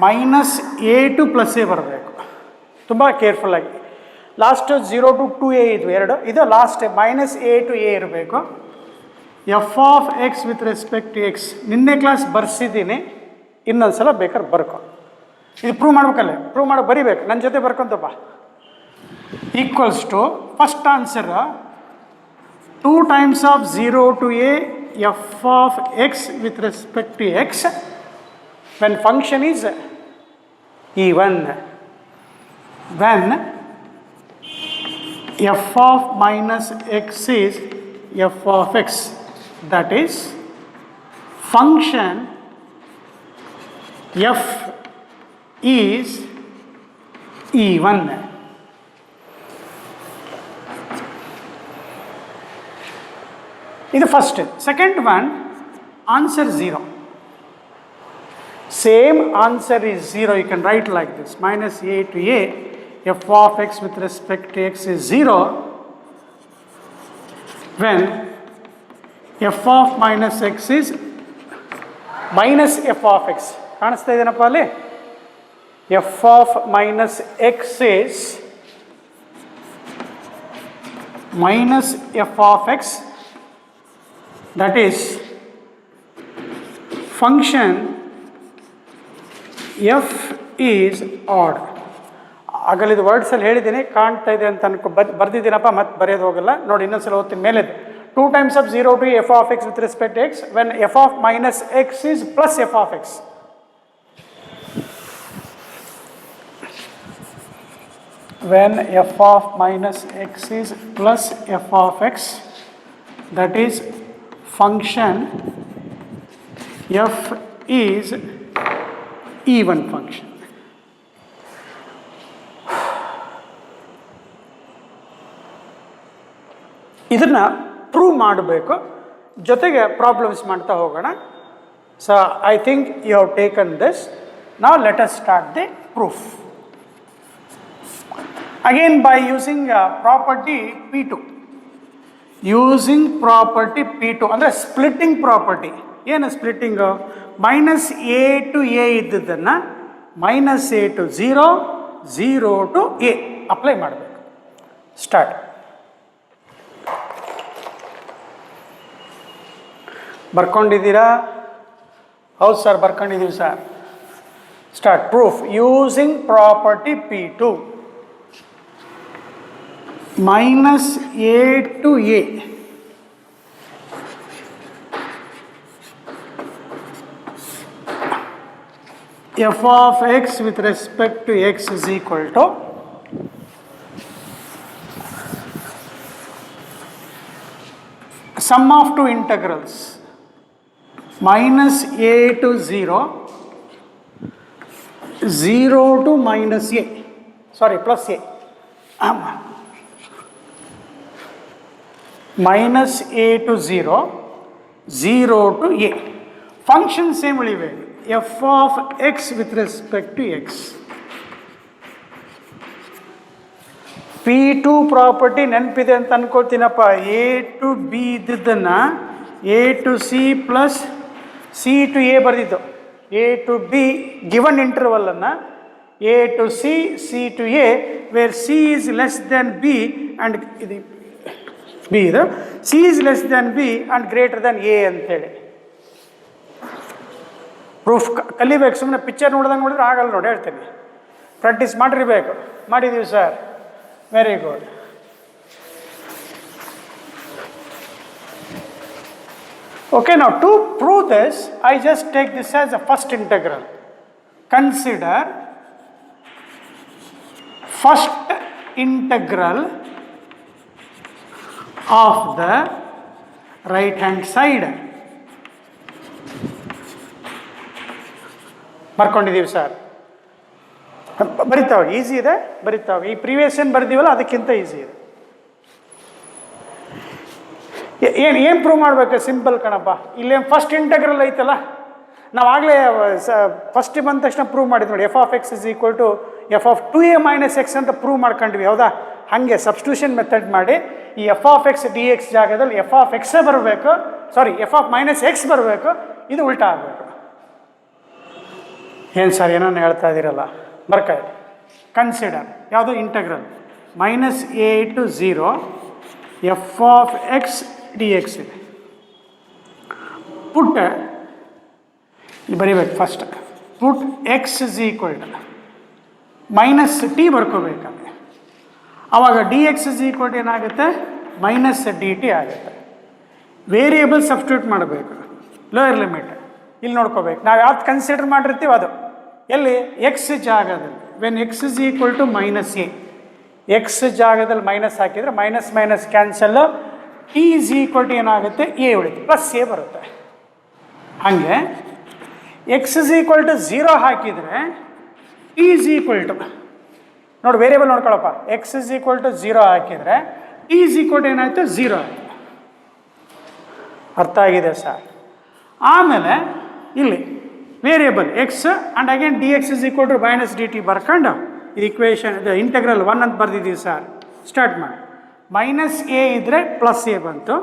minus a to plus a ಬರಬೇಕು. ತುಂಬ ಕೇರ್ಫುಲ್ಲಾಗಿ. ಲಾಸ್ಟ್ 0 to 2a ಇದು ಎರಡು, ಇದು last minus A to a ಇರಬೇಕು. F of X with respect to x ನಿನ್ನೆ class ಬರ್ಸಿದ್ದೀನಿ, ಇನ್ನೊಂದು ಸಲ ಬೇಕಾದ್ರೆ ಬರ್ಕೊ. ಇದು ಪ್ರೂವ್ ಮಾಡ್ಬೇಕಲ್ಲ, ಪ್ರೂವ್ ಮಾಡಿ ಬರಿಬೇಕು, ನನ್ನ ಜೊತೆ ಬರ್ಕೊಂತಪ್ಪ. Equals to first answer 2 times of 0 to a f of x with respect to x when function is even, when f of minus x is f of x, that is function f is even. ಇದು first. Second one, answer 0. Same answer is 0. You can write like this, minus A to A F of X with respect to X is 0 when F of minus X is minus F of X. ಕಾಣಿಸ್ತಾ ಇದೆಯೇನಪ್ಪ ಅಲ್ಲಿ? F of minus X is minus F of X, that is function f is odd. ಆಗಲಿದ್ದು ವರ್ಡ್ಸಲ್ಲಿ ಹೇಳಿದ್ದೀನಿ, ಕಾಣ್ತಾ ಇದೆ ಅಂತ ಬರ್ದಿದ್ದೀನಪ್ಪ, ಮತ್ತೆ ಬರೆಯೋದು ಹೋಗಲ್ಲ. ನೋಡಿ ಇನ್ನೊಂದ್ಸಲ ಓದ್ತೀನಿ. ಮೇಲೆ 2 times of 0 to f of x with respect to x when f of minus x is plus f of x. When f of minus x is plus f of x, that is function f is even function. ಇದನ್ನ prove ಮಾಡಬೇಕು, ಜೊತೆಗೆ problems ಮಾಡ್ತಾ ಹೋಗೋಣ. So I think you have taken this. Now let us start the proof. Again by using property P2. Using property P2 ಅಂದರೆ splitting property. ಏನು splitting? Minus A to a ಇದ್ದದ್ದನ್ನು minus A to zero, zero to a apply ಮಾಡಬೇಕು. Start. ಬರ್ಕೊಂಡಿದ್ದೀರಾ? ಹೌದು sir, ಬರ್ಕೊಂಡಿದ್ದೀವಿ sir. Start. Proof using property P2 minus A to a f of x with respect to x is equal to sum of two integrals minus a to 0, 0 to minus a, sorry, plus a, minus a to 0, 0 to a. Function same uಳಿವೆ, f of x with respect to x. P2 property ನೆನಪಿದೆ ಅಂತ ಅನ್ಕೊಳ್ತೀನಪ್ಪ. A to b ಇದ್ದದ್ದನ್ನು a to c plus c to a ಬರೆದಿದ್ದು. A to b given ಇಂಟರ್ವಲನ್ನು a to c, c to a, where c is less than b and ಇದು b, ಇದು c is less than b and greater than a ಅಂತೇಳಿ. Proof ಕಲಿಬೇಕು, ಸುಮ್ಮನೆ picture ನೋಡಿದಂಗೆ ನೋಡಿದ್ರೆ ಆಗಲ್ಲ ನೋಡಿ, ಹೇಳ್ತೀನಿ. ಪ್ರಾಕ್ಟೀಸ್ ಮಾಡಿರಬೇಕು. ಮಾಡಿದ್ದೀವಿ sir, very good. Okay, now to prove this, I just take this as a first integral. Consider first integral of the right hand side. ಬರ್ಕೊಂಡಿದ್ದೀವಿ ಸರ್. ಬರಿತಾವೆ, ಈಸಿ ಇದೆ, ಬರಿತಾವೆ. ಈ ಪ್ರೀವಿಯಸ್ ಏನು ಬರೆದೀವಲ್ಲ ಅದಕ್ಕಿಂತ ಈಸಿ ಇದೆ. ಏನು ಪ್ರೂವ್ ಮಾಡಬೇಕು? ಸಿಂಪಲ್ ಕಣಪ್ಪ. ಇಲ್ಲೇನು ಫಸ್ಟ್ ಇಂಟಗ್ರಲ್ ಐತಲ್ಲ, ನಾವು ಆಗಲೇ ಫಸ್ಟ್ ಬಂದ ತಕ್ಷಣ ಪ್ರೂವ್ ಮಾಡಿದ್ವಿ ನೋಡಿ. F of X is equal to F of 2a minus X ಅಂತ ಪ್ರೂವ್ ಮಾಡ್ಕೊಂಡ್ವಿ, ಹೌದಾ? ಹಾಗೆ ಸಬ್ಸ್ಟಿಟ್ಯೂಷನ್ ಮೆಥಡ್ ಮಾಡಿ ಈ F of X D X ಜಾಗದಲ್ಲಿ ಎಫ್ ಆಫ್ ಎಕ್ಸೇ ಬರಬೇಕು, sorry F of minus X ಬರಬೇಕು, ಇದು ಉಲ್ಟಾ ಆಗಬೇಕು. ಏನು ಸರ್ ಏನೋ ಹೇಳ್ತಾ ಇದ್ದೀರಲ್ಲ, ಬರ್ಕಾಯಿ. ಕನ್ಸಿಡರ್ ಯಾವುದು? Integral minus A to 0 F of X D X ಇದೆ. ಪುಟ್ ಬರಿಬೇಕು first. Put X is equal to minus T ಬರ್ಕೋಬೇಕಂದ್ರೆ ಆವಾಗ D X is equal to ಏನಾಗುತ್ತೆ? ಮೈನಸ್ ಡಿ ಟಿ ಆಗುತ್ತೆ. ವೇರಿಯೇಬಲ್ ಸಬ್ಸ್ಟಿಟ್ಯೂಟ್ ಮಾಡಬೇಕು, ಲೋಯರ್ ಲಿಮಿಟ್ ಇಲ್ಲಿ ನೋಡ್ಕೋಬೇಕು. ನಾವು ಯಾವ್ದು ಕನ್ಸಿಡರ್ ಮಾಡಿರ್ತೀವಿ ಅದು ಎಲ್ಲಿ? ಎಕ್ಸ್ ಜಾಗದಲ್ಲಿ. When x is equal to minus a, x ಜಾಗದಲ್ಲಿ ಮೈನಸ್ ಹಾಕಿದರೆ minus minus cancel, t is equal to ಏನಾಗುತ್ತೆ? ಎ ಉಳಿತು, ಪ್ಲಸ್ ಎ ಬರುತ್ತೆ. ಹಾಗೆ ಎಕ್ಸ್ ಇಸ್ ಈಕ್ವಲ್ ಟು 0 ಹಾಕಿದರೆ ಟಿ ಇಸ್ ಈಕ್ವಲ್ ಟು, ನೋಡಿ ವೇರಿಯೇಬಲ್ ನೋಡ್ಕೊಳಪ್ಪ, ಎಕ್ಸ್ ಇಸ್ ಈಕ್ವಲ್ ಟು 0 ಹಾಕಿದರೆ ಟಿ ಇಸ್ ಈಕ್ವಲ್ ಟು ಏನಾಯಿತು? 0 ಆಯಿತು. ಅರ್ಥ ಆಗಿದೆ ಸರ್? ಆಮೇಲೆ ಇಲ್ಲಿ variable X and again D X is equal to minus D T ಬರ್ಕೊಂಡು ಇದು ಇಕ್ವೇಷನ್, ಇದು ಇಂಟಗ್ರಲ್ 1 ಅಂತ ಬರ್ದಿದ್ದೀವಿ ಸರ್. ಸ್ಟಾರ್ಟ್ ಮಾಡಿ. ಮೈನಸ್ ಎ ಇದ್ದರೆ ಪ್ಲಸ್ ಎ ಬಂತು,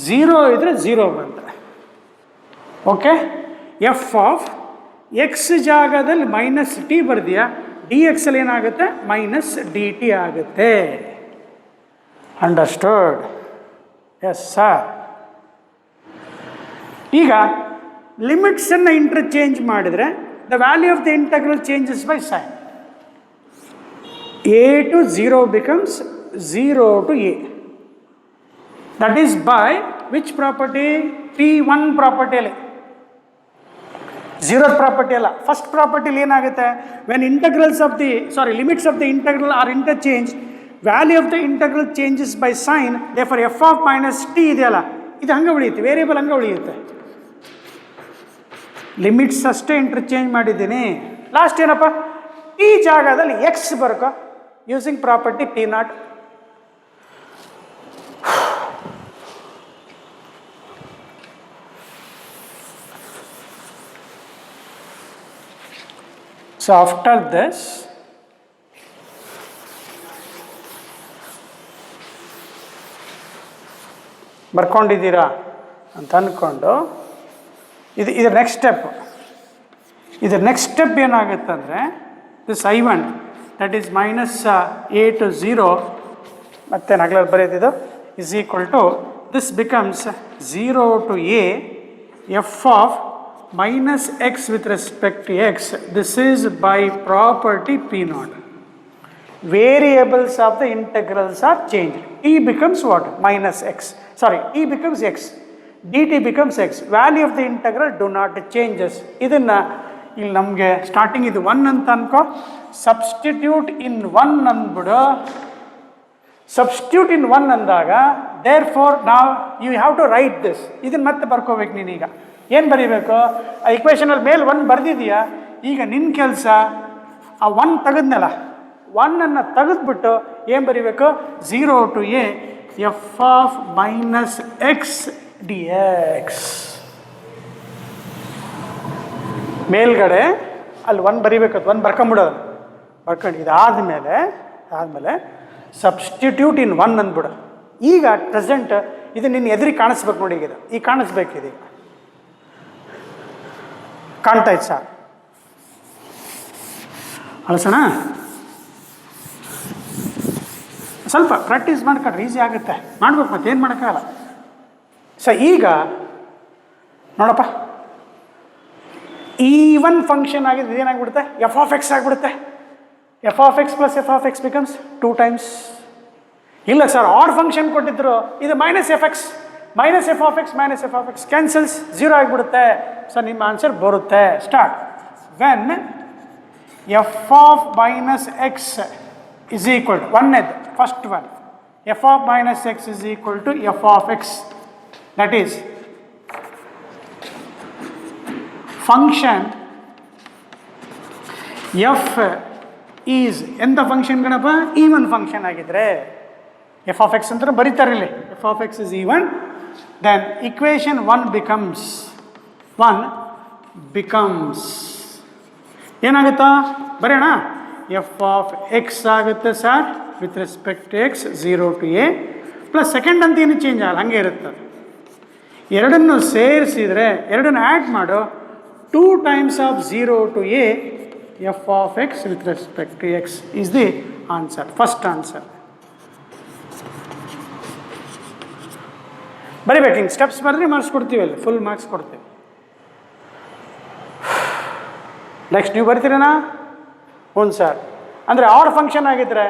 0 ಇದ್ದರೆ 0 ಬಂತು. ಓಕೆ, ಎಫ್ ಆಫ್ ಎಕ್ಸ್ ಜಾಗದಲ್ಲಿ ಮೈನಸ್ ಟಿ ಬರ್ದಿಯಾ, ಡಿ ಎಕ್ಸಲ್ಲಿ ಏನಾಗುತ್ತೆ? ಮೈನಸ್ ಡಿ ಟಿ ಆಗುತ್ತೆ. ಅಂಡರ್ಸ್ಟುಡ್? Yes sir. ಈಗ ಲಿಮಿಟ್ಸನ್ನು ಇಂಟರ್ಚೇಂಜ್ ಮಾಡಿದರೆ the value of the integral changes by sign. A to 0 becomes 0 to a. That is by which property? P1 ಪ್ರಾಪರ್ಟಿಯಲ್ಲಿ. 0th property ಅಲ್ಲ, first ಪ್ರಾಪರ್ಟಿಲಿ ಏನಾಗುತ್ತೆ? When integrals of the limits of the integral are interchange, value of the integral changes by sign. Therefore f of minus t ಇದೆಯಲ್ಲ, ಇದು ಹಂಗೆ ಉಳಿಯುತ್ತೆ, variable ಹಂಗೆ ಉಳಿಯುತ್ತೆ. ಲಿಮಿಟ್ಸ್ ಅಷ್ಟೇ ಇಂಟರ್ಚೇಂಜ್ ಮಾಡಿದ್ದೀನಿ. ಲಾಸ್ಟ್ ಏನಪ್ಪ? ಈ ಜಾಗದಲ್ಲಿ ಎಕ್ಸ್ ಬರ್ಕೋ, using property P0. So after this, ಬರ್ಕೊಂಡಿದ್ದೀರಾ ಅಂತ ಅಂದ್ಕೊಂಡು ಇದು ನೆಕ್ಸ್ಟ್ ಸ್ಟೆಪ್. ಇದರ ನೆಕ್ಸ್ಟ್ ಸ್ಟೆಪ್ ಏನಾಗುತ್ತಂದರೆ this I1 that is minus a to 0 ಮತ್ತೆ ನಗಲಲ್ಲಿ ಬರೆಯೋದಿದು is equal to this becomes 0 to a f of minus x with respect to x. This is by property P naught. Variables of the integrals are changed. T becomes what? Minus x. Sorry, T becomes x. dt becomes x. Value of the integral do not changes. ಇದನ್ನು ಇಲ್ಲಿ ನಮಗೆ starting ಇದು 1 ಅಂತ ಅನ್ಕೋ, substitute in 1 ಅಂದ್ಬಿಡು. Substitute in 1 ಅಂದಾಗ therefore ನಾವು you have to write this. ಇದನ್ನು ಮತ್ತೆ ಬರ್ಕೋಬೇಕು ನೀನೀಗ. ಏನು ಬರೀಬೇಕು? ಆ ಇಕ್ವೇಷನಲ್ಲಿ ಮೇಲೆ 1 ಬರೆದಿದೆಯಾ? ಈಗ ನಿನ್ನ ಕೆಲಸ ಆ 1 ತೆಗೆದ್ನಲ್ಲ, 1 ತೆಗೆದ್ಬಿಟ್ಟು ಏನು ಬರೀಬೇಕು? 0 to a f of minus x dx. ಮೇಲ್ಗಡೆ ಅಲ್ಲಿ 1 ಬರೀಬೇಕು, 1 ಬರ್ಕೊಂಬಿಡೋದು. ಬರ್ಕೊಂಡು ಇದಾದಮೇಲೆ ಸಬ್ಸ್ಟಿಟ್ಯೂಟ್ ಇನ್ 1 ಅಂದ್ಬಿಡು. ಈಗ ಪ್ರೆಸೆಂಟ್ ಇದು ನಿನ್ನ ಎದುರಿಗೆ ಕಾಣಿಸ್ಬೇಕು ನೋಡಿ. ಈಗ ಕಾಣಿಸ್ಬೇಕಿದೆ, ಕಾಣ್ತಾಯ್ತು ಸರ್? ಅಳಸೋಣ, ಸ್ವಲ್ಪ ಪ್ರಾಕ್ಟೀಸ್ ಮಾಡ್ಕೊಂಡ್ರೆ ಈಸಿ ಆಗುತ್ತೆ. ಮಾಡ್ಬೇಕು, ಮತ್ತೆ ಏನು ಮಾಡೋಕ್ಕಾಗಲ್ಲ. ಈಗ ನೋಡಪ್ಪ, ಈವನ್ ಫಂಕ್ಷನ್ ಆಗಿದ್ದು ಏನಾಗ್ಬಿಡುತ್ತೆ? ಎಫ್ ಆಫ್ ಎಕ್ಸ್ ಆಗಿಬಿಡುತ್ತೆ. F of X plus F of x becomes 2 times. ಇಲ್ಲ ಸರ್, ಆಡ್ ಫಂಕ್ಷನ್ ಕೊಟ್ಟಿದ್ರು, ಇದು minus f x minus F of x minus F of x cancels, 0 ಆಗಿಬಿಡುತ್ತೆ. ಸೊ ನಿಮ್ಮ ಆನ್ಸರ್ ಬರುತ್ತೆ. Start. When F of minus X is equal to 1 first one, f of minus X is equal to F of x. That is function F is ಎಂಥ function ಗಣಪ? Even function ಆಗಿದ್ರೆ f of x ಅಂತ ಬರೀತಾರೆ ಇಲ್ಲಿ. F of X is even, then equation 1 becomes ಏನಾಗುತ್ತಾ? ಬರೆಯೋಣ. F of x ಆಗುತ್ತೆ sir with respect to x 0 to a plus second ಅಂತ ಏನು ಚೇಂಜ್ ಆಗಲ್ಲ, ಹಾಗೆ ಇರುತ್ತೆ. ಎರಡನ್ನು ಸೇರಿಸಿದರೆ, ಎರಡನ್ನು ಆ್ಯಡ್ ಮಾಡು, 2 times of 0 to a f of x with respect to x is the answer, first answer. ಬರಿಬೇಕು ಹಿಂಗೆ ಸ್ಟೆಪ್ಸ್ ಬರೆದ್ರೆ ಮಾರ್ಕ್ಸ್ ಕೊಡ್ತೀವಿ, ಅಲ್ಲಿ ಫುಲ್ ಮಾರ್ಕ್ಸ್ ಕೊಡ್ತೀವಿ. ನೆಕ್ಸ್ಟ್ ನೀವು ಬರ್ತೀರನಾ? ಹ್ಞೂ ಸರ್. ಅಂದರೆ ಆಡ್ ಫಂಕ್ಷನ್ ಆಗಿದ್ದರೆ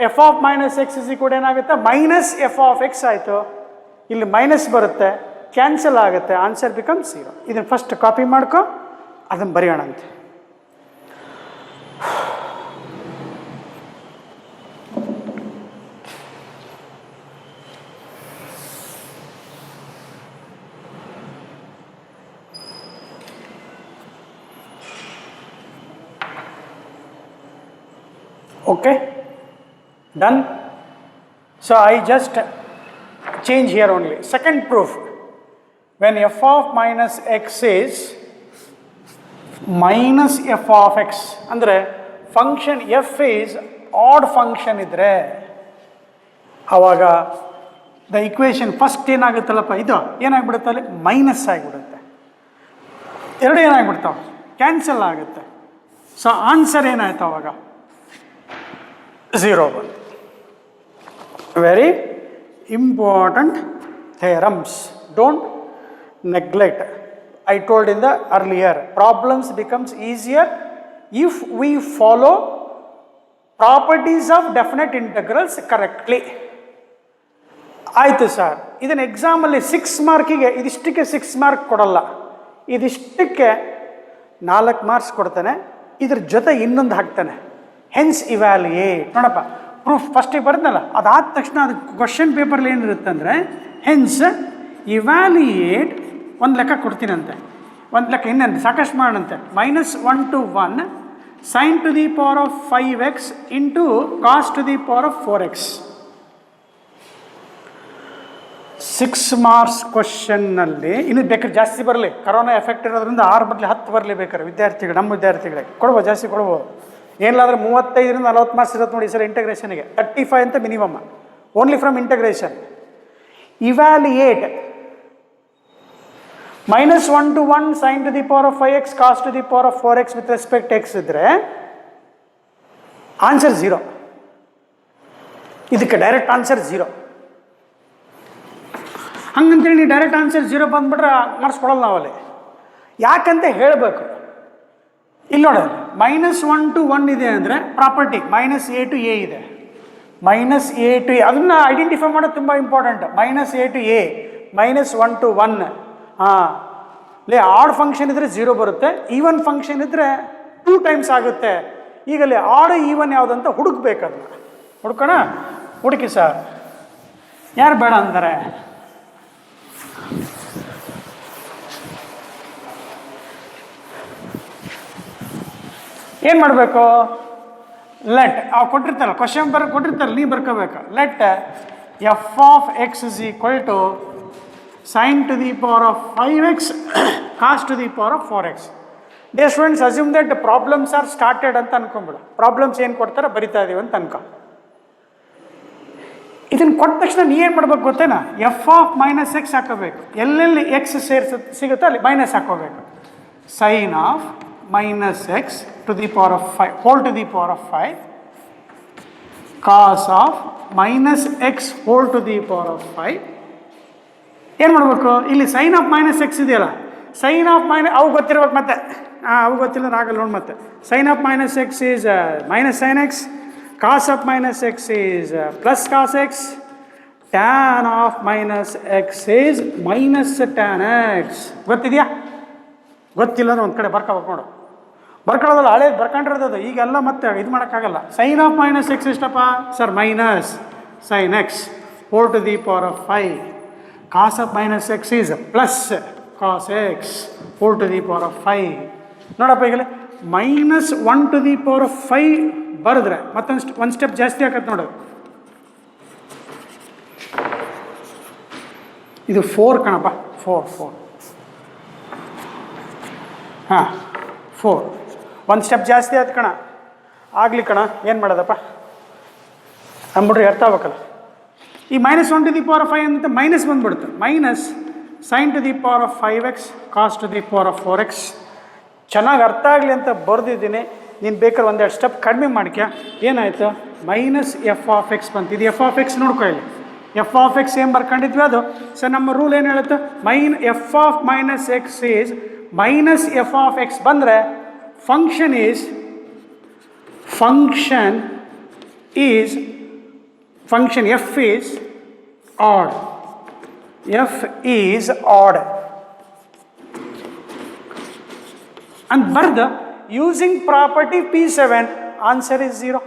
F of minus X is ಕೂಡ ಏನಾಗುತ್ತೆ? ಮೈನಸ್ ಎಫ್ ಆಫ್ ಎಕ್ಸ್ ಆಯಿತು, ಇಲ್ಲಿ ಮೈನಸ್ ಬರುತ್ತೆ, ಕ್ಯಾನ್ಸಲ್ ಆಗುತ್ತೆ, ಆನ್ಸರ್ ಬಿಕಮ್ 0. ಇದನ್ನು ಫಸ್ಟ್ ಕಾಪಿ ಮಾಡ್ಕೊ, ಅದನ್ನು ಬರೆಯೋಣ ಅಂತೆ. Okay, done. So I just change here only. Second proof, when f of minus x is minus f of x, ಅಂದರೆ function f is odd function ಇದ್ದರೆ ಆವಾಗ ದ ಇಕ್ವೇಷನ್ ಫಸ್ಟ್ ಏನಾಗುತ್ತಲ್ಲಪ್ಪ, ಇದು ಏನಾಗ್ಬಿಡುತ್ತೆ? ಅಲ್ಲಿ ಮೈನಸ್ ಆಗಿಬಿಡುತ್ತೆ. ಎರಡು ಏನಾಗ್ಬಿಡ್ತಾವೆ? ಕ್ಯಾನ್ಸಲ್ ಆಗುತ್ತೆ. ಸೊ ಆನ್ಸರ್ ಏನಾಯ್ತು ಅವಾಗ? 0 ಬಂತು. Very important theorems, don't neglect. I told in the earlier, problems becomes easier if we follow properties of definite integrals correctly. ಆಯಿತು ಸರ್, ಇದನ್ನು ಎಕ್ಸಾಮಲ್ಲಿ 6 ಮಾರ್ಕಿಗೆ ಇದಿಷ್ಟಕ್ಕೆ 6 ಮಾರ್ಕ್ ಕೊಡಲ್ಲ, ಇದಿಷ್ಟಕ್ಕೆ 4 ಮಾರ್ಕ್ಸ್ ಕೊಡ್ತಾನೆ, ಇದ್ರ ಜೊತೆ ಇನ್ನೊಂದು ಹಾಕ್ತಾನೆ, ಹೆನ್ಸ್ ಇವ್ಯಾಲ್ಯೂಯೇಟ್. ನೋಡಪ್ಪ, ಪ್ರೂಫ್ ಫಸ್ಟಿಗೆ ಬರೆದ್ನಲ್ಲ, ಅದಾದ ತಕ್ಷಣ ಅದು ಕ್ವಶನ್ ಪೇಪರ್ಲಿ ಏನಿರುತ್ತೆ ಅಂದರೆ ಹೆನ್ಸ್ ಇವ್ಯಾಲ್ಯೂಯೇಟ್ ಒಂದು ಲೆಕ್ಕ ಕೊಡ್ತೀನಂತೆ, ಒಂದು ಲೆಕ್ಕ ಇನ್ನಂತೆ ಸಾಕಷ್ಟು ಮಾಡೋಣಂತೆ. -1 to 1 sin to the power of 5x into cos to the power of 4x. 6 marks ಕ್ವಶನ್ನಲ್ಲಿ ಇನ್ನು ಬೇಕಾದ್ರೆ ಜಾಸ್ತಿ ಬರಲಿ, ಕರೋನಾ ಎಫೆಕ್ಟ್ ಇರೋದ್ರಿಂದ 6 ಬದಲು 10 ಬರಲಿ ಬೇಕಾದ್ರೆ ವಿದ್ಯಾರ್ಥಿಗಳು, ನಮ್ಮ ವಿದ್ಯಾರ್ಥಿಗಳಿಗೆ ಕೊಡ್ಬೋದು, ಜಾಸ್ತಿ ಕೊಡ್ಬೋದು. ಏನಿಲ್ಲಾಂದ್ರೆ 35ರಿಂದ 40 ಮಾರ್ಕ್ಸ್ ಇರುತ್ತೆ ನೋಡಿ ಸರ್ ಇಂಟಗ್ರೇಷನ್ಗೆ. 35 ಅಂತ minimum, only from integration. Evaluate minus 1 to 1 sin to the power of 5x cos to the power of 4x with respect to x ಇದ್ರೆ ಆನ್ಸರ್ 0. ಇದಕ್ಕೆ ಡೈರೆಕ್ಟ್ ಆನ್ಸರ್ 0. ಹಂಗಂತೇಳಿ ನೀವು ಡೈರೆಕ್ಟ್ ಆನ್ಸರ್ 0 ಬಂದ್ಬಿಟ್ರೆ ಮಾರ್ಕ್ಸ್ ಕೊಡಲ್ಲ ನಾವಲ್ಲಿ. ಯಾಕಂತ ಹೇಳಬೇಕು. ಇಲ್ಲಿ ನೋಡ ಮೈನಸ್ 1 to 1 ಇದೆ ಅಂದರೆ property minus a to a ಇದೆ. ಮೈನಸ್ a to a ಅದನ್ನು ಐಡೆಂಟಿಫೈ ಮಾಡೋದು ತುಂಬ important. Minus a to a minus 1 to 1 ಹಾಂ ಲೇ ಆಡ್ ಫಂಕ್ಷನ್ ಇದ್ದರೆ 0 ಬರುತ್ತೆ. ಈವನ್ ಫಂಕ್ಷನ್ ಇದ್ದರೆ 2 ಟೈಮ್ಸ್ ಆಗುತ್ತೆ. ಈಗಲೇ ಆಡ್ ಈವನ್ ಯಾವುದಂತ ಹುಡುಕ್ಬೇಕು. ಅದನ್ನ ಹುಡ್ಕೋಣ. ಹುಡುಕಿ ಸರ್. ಯಾರು ಬೇಡ ಅಂತಾರೆ? ಏನು ಮಾಡಬೇಕು? ಲೆಟ್ ಕೊಟ್ಟಿರ್ತಾರಲ್ಲ ಕ್ವಶನ್ ಕೊಟ್ಟಿರ್ತಾರೆ, ನೀವು ಬರ್ಕೋಬೇಕು. Let f of X is equal to sin to the power of 5x cos to the power of 4x. Dear students, assume that the problems are started ಅಂತ ಅನ್ಕೊಂಬಿಡು. ಪ್ರಾಬ್ಲಮ್ಸ್ ಏನು ಕೊಡ್ತಾರೆ ಬರಿತಾ ಇದೀವಿ ಅಂತ ಅನ್ಕೊ. ಇದನ್ನು ಕೊಟ್ಟ ತಕ್ಷಣ ನೀ ಏನು ಮಾಡ್ಬೇಕು ಗೊತ್ತೇನಾ? ಎಫ್ ಆಫ್ ಮೈನಸ್ ಎಕ್ಸ್ ಹಾಕೋಬೇಕು. ಎಲ್ಲೆಲ್ಲಿ ಎಕ್ಸ್ ಸಿಗುತ್ತೋ ಅಲ್ಲಿ ಮೈನಸ್ ಹಾಕೋಬೇಕು. Sine of minus x to the power of 5 whole to the power of 5 cos of minus x whole to the power of 5. ಏನು ಮಾಡಬೇಕು? ಇಲ್ಲಿ ಸೈನ್ ಆಫ್ ಮೈನಸ್ ಎಕ್ಸ್ ಇದೆಯಲ್ಲ, sine of ಅವು ಗೊತ್ತಿರ್ಬೇಕು. ಮತ್ತೆ ಅವು ಗೊತ್ತಿಲ್ಲ ಆಗಲ್ಲ ನೋಡಿ. ಮತ್ತೆ sine of minus X is minus sine x, cos of minus X is plus cos x, tan of minus X is minus tan x. ಗೊತ್ತಿದೆಯಾ? ಗೊತ್ತಿಲ್ಲ ಅಂದ್ರೆ ಒಂದು ಕಡೆ ಬರ್ಕೋಬೇಕು ನೋಡು. ಬರ್ಕೊಳ್ಳೋದಲ್ಲ, ಹಳೇದು ಬರ್ಕೊಂಡಿರೋದು. ಈಗೆಲ್ಲ ಮತ್ತೆ ಇದು ಮಾಡೋಕ್ಕಾಗಲ್ಲ. ಸೈನ್ ಆಫ್ ಮೈನಸ್ ಎಕ್ಸ್ ಎಷ್ಟಪ್ಪ sir? Minus sine x whole to the power of 5. Cos of minus x is plus cos x whole to the power of 5. ನೋಡಪ್ಪ ಈಗಲೇ minus 1 to the power of 5 ಬರೆದ್ರೆ ಒಂದು step ಜಾಸ್ತಿ ಆಗತ್ತೆ ನೋಡು. ಇದು 4 ಕಣಪ್ಪ. 4 ಹಾಂ 4 ಒಂದು ಸ್ಟೆಪ್ ಜಾಸ್ತಿ ಆಯ್ತು ಕಣ. ಆಗಲಿ ಕಣ, ಏನು ಮಾಡೋದಪ್ಪ ಅಂದ್ಬಿಟ್ರೆ ಅರ್ಥ ಆಗ್ಬೇಕಲ್ಲ. ಈ minus 1 to the power of 5 ಅಂತ ಮೈನಸ್ ಬಂದ್ಬಿಡುತ್ತೆ. Minus sine to the power of 5x cos to the power of 4x. ಚೆನ್ನಾಗಿ ಅರ್ಥ ಆಗಲಿ ಅಂತ ಬರೆದಿದ್ದೀನಿ. ನೀನು ಬೇಕಾದ್ರೆ ಒಂದೆರಡು ಸ್ಟೆಪ್ ಕಡಿಮೆ ಮಾಡ್ಕ್ಯಾ. ಏನಾಯಿತು? ಮೈನಸ್ ಎಫ್ ಆಫ್ ಎಕ್ಸ್ ಬಂತು. ಇದು ಎಫ್ ಆಫ್ ಎಕ್ಸ್ ನೋಡ್ಕೊ. ಇಲ್ಲಿ ಎಫ್ ಆಫ್ ಎಕ್ಸ್ ಏನು ಬರ್ಕೊಂಡಿದ್ವಿ ಅದು. ಸೊ ನಮ್ಮ ರೂಲ್ ಏನು ಹೇಳುತ್ತೆ? F of minus X is minus F of X ಬಂದರೆ function f is odd. F is odd. And further, using property P7, answer is 0.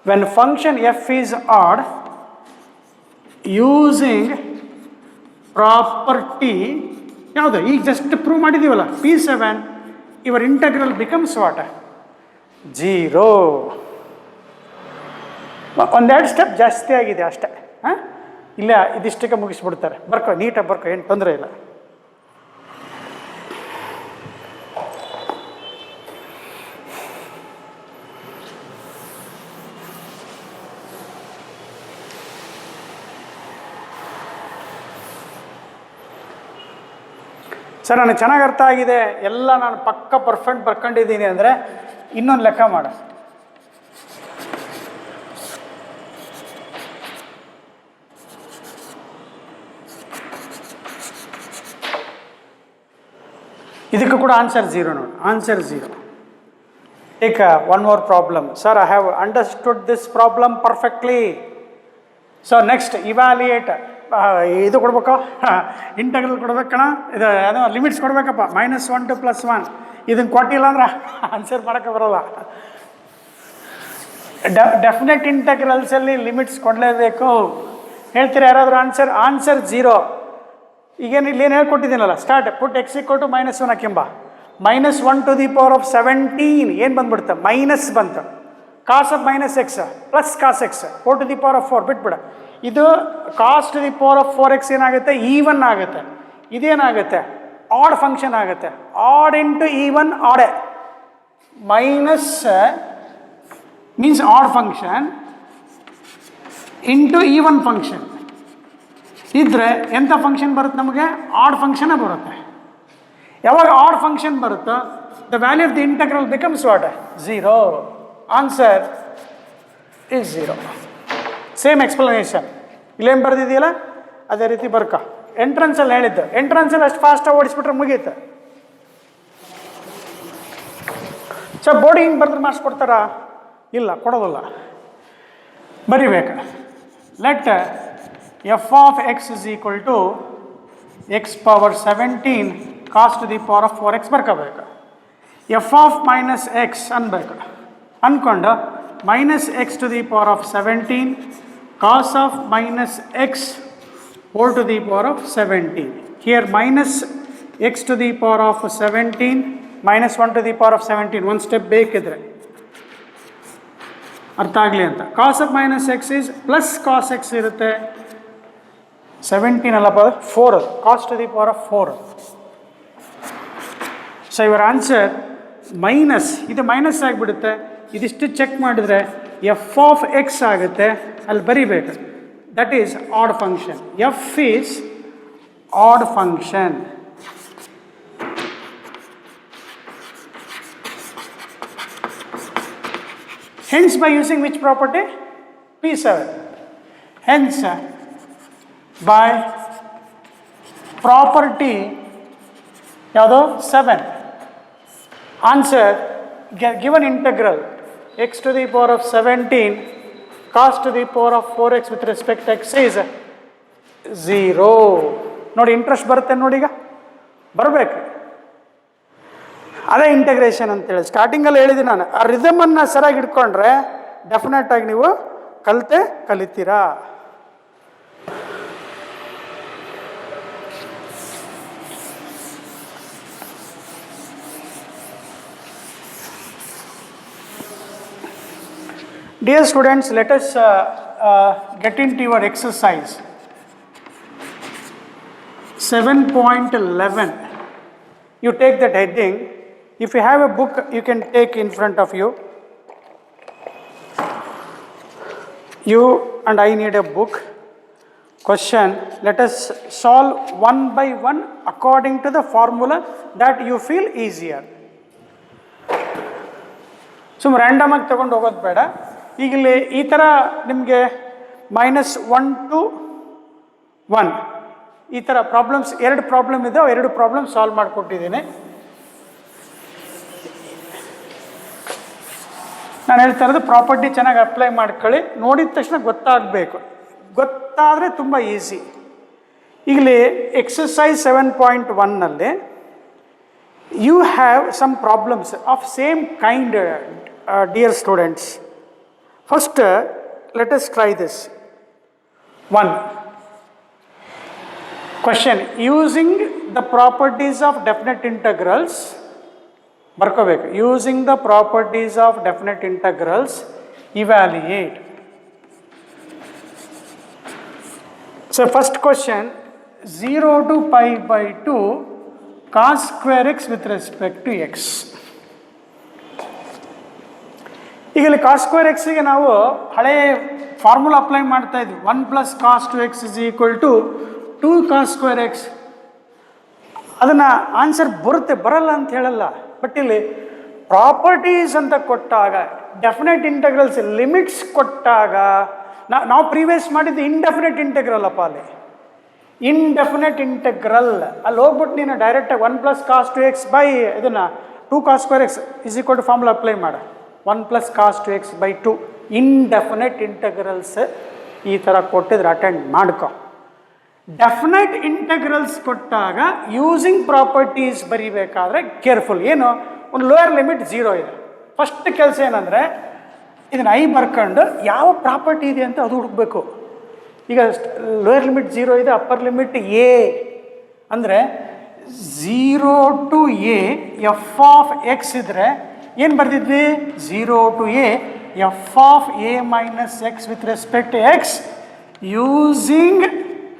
When function f is odd, using property, ಯಾವುದು ಈಗ just prove ಮಾಡಿದ್ದೀವಲ್ಲ P7, your integral becomes what? 0. ಒಂದೆರಡು step ಜಾಸ್ತಿ ಆಗಿದೆ ಅಷ್ಟೇ. ಹಾಂ, ಇಲ್ಲ ಇದಿಷ್ಟಕ್ಕೆ ಮುಗಿಸ್ಬಿಡ್ತಾರೆ. ಬರ್ಕೊ, ನೀಟಾಗಿ ಬರ್ಕೊ, ಏನು ತೊಂದರೆ ಇಲ್ಲ. ಸರ್ ನನಗೆ ಚೆನ್ನಾಗಿ ಅರ್ಥ ಆಗಿದೆ, ಎಲ್ಲ ನಾನು ಪಕ್ಕ ಪರ್ಫೆಕ್ಟ್ ಬರ್ಕೊಂಡಿದ್ದೀನಿ ಅಂದರೆ ಇನ್ನೊಂದು ಲೆಕ್ಕ ಮಾಡು. ಇದಕ್ಕೂ ಕೂಡ ಆನ್ಸರ್ 0 ನೋಡಿ. Answer 0. Take one more problem. Sir I have understood this problem perfectly. So next evaluate. ಇದು ಕೊಡ್ಬೇಕು, ಇಂಟಗ್ರಲ್ ಕೊಡ್ಬೇಕಣ್ಣ. ಇದು ಏನೋ ಲಿಮಿಟ್ಸ್ ಕೊಡ್ಬೇಕಪ್ಪ. -1 to +1. ಇದನ್ನು ಕೊಟ್ಟಿಲ್ಲ ಅಂದ್ರೆ ಆನ್ಸರ್ ಮಾಡೋಕ್ಕೆ ಬರೋಲ್ಲ. ಡೆಫಿನೆಟ್ ಇಂಟಗ್ರಲ್ಸಲ್ಲಿ ಲಿಮಿಟ್ಸ್ ಕೊಡಲೇಬೇಕು. ಹೇಳ್ತೀರಾ ಯಾರಾದರೂ ಆನ್ಸರ್ 0. ಈಗೇನು ಇಲ್ಲೇನು ಹೇಳ್ಕೊಟ್ಟಿದ್ದೀನಲ್ಲ, ಸ್ಟಾರ್ಟ್ ಪುಟ್ x = -1 ಹಾಕಿಂಬ. -1 to the power of 17 ಏನು ಬಂದ್ಬಿಡುತ್ತೆ? ಮೈನಸ್ ಬಂತು. Cos of minus x plus cos x whole to the power of 4 ಬಿಟ್ಬಿಡ. ಇದು cos to the power of 4x ಏನಾಗುತ್ತೆ? ಈವನ್ ಆಗುತ್ತೆ. ಇದೇನಾಗುತ್ತೆ? ಆಡ್ ಫಂಕ್ಷನ್ ಆಗುತ್ತೆ. ಆಡ್ ಇಂಟು ಈವನ್ ಆಡೆ. Minus means odd function into even function. ಇದ್ದರೆ ಎಂಥ function ಬರುತ್ತೆ ನಮಗೆ? ಆಡ್ ಫಂಕ್ಷನೇ ಬರುತ್ತೆ. ಯಾವಾಗ ಆಡ್ ಫಂಕ್ಷನ್ ಬರುತ್ತೋ the value of the integral becomes what? 0. Answer is 0. Same explanation ಇಲ್ಲೇನು ಬರೆದಿದೆಯಲ್ಲ ಅದೇ ರೀತಿ ಬರ್ಕ. ಎಂಟ್ರೆನ್ಸಲ್ಲಿ ಹೇಳಿದ್ದು, ಎಂಟ್ರೆನ್ಸಲ್ಲಿ ಅಷ್ಟು ಫಾಸ್ಟಾಗಿ ಓಡಿಸ್ಬಿಟ್ರೆ ಮುಗೀತು. ಸೊ ಬೋರ್ಡಿಗೆ ಹಿಂಗೆ ಬರೆದ್ರೆ ಮಾರ್ಕ್ಸ್ ಕೊಡ್ತಾರಾ? ಇಲ್ಲ, ಕೊಡೋದಿಲ್ಲ. ಬರಿಬೇಕು. Let f of X is equal to x power 17 cos to the power of 4x ಬರ್ಕೋಬೇಕು. ಎಫ್ ಆಫ್ ಮೈನಸ್ ಎಕ್ಸ್ ಅನ್ಬೇಕು. ಅಂದ್ಕೊಂಡು minus x to the power of 17 cos of minus x whole to the power of 17. Here minus x to the power of 17 minus 1 to the power of 17 ಒಂದು step ಬೇಕಿದ್ರೆ ಅರ್ಥ ಆಗಲಿ ಅಂತ. Cos of minus X is plus cos x ಇರುತ್ತೆ. 17 ಅಲ್ಲಪ್ಪ, 4 cos to the power of 4. So ಇವರ answer minus, ಇದು minus ಆಗಿಬಿಡುತ್ತೆ. ಇದಿಷ್ಟು ಚೆಕ್ ಮಾಡಿದರೆ ಎಫ್ ಆಫ್ ಎಕ್ಸ್ ಆಗುತ್ತೆ. ಅಲ್ಲಿ ಬರಿಬೇಕು. That is add function. F is add function. Hence, by using which property? P7. Hence, by property ಯಾವುದು 7. Answer, given integral x to the power of 17 cos to the power of 4x with respect to x is 0. ನೋಡಿ interest ಬರುತ್ತೆ ನೋಡಿ, ಈಗ ಬರಬೇಕು. ಅದೇ integration ಅಂತೇಳಿ ಸ್ಟಾರ್ಟಿಂಗಲ್ಲಿ ಹೇಳಿದ್ದೀನಿ ನಾನು. ಆ ರಿದಮನ್ನು ಸರಿಯಾಗಿ ಇಟ್ಕೊಂಡ್ರೆ ಡೆಫಿನೆಟಾಗಿ ನೀವು ಕಲಿತೀರಾ. Dear students, let us get into your exercise 7.11. You take that heading. If you have a book, you can take in front of you. You and I need a book. Question, let us solve one by one according to the formula that you feel easier. ಸುಮ್ಮ random ಆಗಿ ತಗೊಂಡು ಹೋಗೋದು ಬೇಡ. ಈಗಲೇ ಈ ಥರ ನಿಮಗೆ -1 to 1 ಈ ಥರ ಪ್ರಾಬ್ಲಮ್ಸ್, 2 ಪ್ರಾಬ್ಲಮ್ ಇದೆ, 2 ಪ್ರಾಬ್ಲಮ್ ಸಾಲ್ವ್ ಮಾಡಿಕೊಟ್ಟಿದ್ದೀನಿ. ನಾನು ಹೇಳ್ತಾ ಇರೋದು ಪ್ರಾಪರ್ಟಿ ಚೆನ್ನಾಗಿ ಅಪ್ಲೈ ಮಾಡ್ಕೊಳ್ಳಿ. ನೋಡಿದ ತಕ್ಷಣ ಗೊತ್ತಾಗಬೇಕು. ಗೊತ್ತಾದರೆ ತುಂಬ ಈಸಿ. ಈಗಲೇ ಎಕ್ಸಸೈಸ್ 7.1ನಲ್ಲಿ you have some problems of same kind. Dear students, first let us try this. 1 question, using the properties of definite integrals, ಬರ್ಕೋಬೇಕು. using the properties of definite integrals, evaluate. So first question, 0 to pi by 2 cos square x with respect to x. ಈಗ ಇಲ್ಲಿ cos square ಎಕ್ಸ್ಗೆ ನಾವು ಹಳೆ formula apply ಮಾಡ್ತಾ ಇದ್ವಿ. 1 + cos 2x is equal to 2 cos square x. ಅದನ್ನು answer ಬರುತ್ತೆ, ಬರಲ್ಲ ಅಂತ ಹೇಳಲ್ಲ. ಬಟ್ ಇಲ್ಲಿ ಪ್ರಾಪರ್ಟೀಸ್ ಅಂತ ಕೊಟ್ಟಾಗ, ಡೆಫಿನೆಟ್ ಇಂಟಗ್ರಲ್ಸ್ ಲಿಮಿಟ್ಸ್ ಕೊಟ್ಟಾಗ, ನಾವು ಪ್ರೀವಿಯಸ್ ಮಾಡಿದ್ದು ಇಂಡೆಫಿನೆಟ್ ಇಂಟಗ್ರಲ್ ಅಪ್ಪ. ಅಲ್ಲಿ ಇಂಡೆಫಿನೆಟ್ ಇಂಟಗ್ರಲ್ ಅಲ್ಲಿ ಹೋಗ್ಬಿಟ್ಟು ನೀನು ಡೈರೆಕ್ಟಾಗಿ 1 + cos 2x ಬೈ ಇದನ್ನು 2 cos square x is equal to formula apply ಮಾಡ. 1 + cos 2x by 2 ಇಂಡೆಫಿನೆಟ್ ಇಂಟಗ್ರಲ್ಸ್ ಈ ಥರ ಕೊಟ್ಟಿದ್ರೆ ಅಟೆಂಡ್ ಮಾಡ್ಕೊ. ಡೆಫಿನೆಟ್ ಇಂಟಗ್ರಲ್ಸ್ ಕೊಟ್ಟಾಗ ಯೂಸಿಂಗ್ ಪ್ರಾಪರ್ಟೀಸ್ ಬರೀಬೇಕಾದ್ರೆ ಕೇರ್ಫುಲ್. ಏನು, ಒಂದು ಲೋಯರ್ ಲಿಮಿಟ್ 0 ಇದೆ. ಫಸ್ಟ್ ಕೆಲಸ ಏನಂದರೆ ಇದನ್ನು ಐ ಬರ್ಕೊಂಡು ಯಾವ ಪ್ರಾಪರ್ಟಿ ಇದೆ ಅಂತ ಅದು ಹುಡುಕಬೇಕು. ಈಗ ಲೋಯರ್ ಲಿಮಿಟ್ 0 ಇದೆ, ಅಪ್ಪರ್ ಲಿಮಿಟ್ ಎ ಅಂದರೆ 0 to a F of x ಇದ್ದರೆ ಏನು ಬರ್ದಿದ್ವಿ? 0 to a ಎಫ್ ಆಫ್ a minus x with respect to x using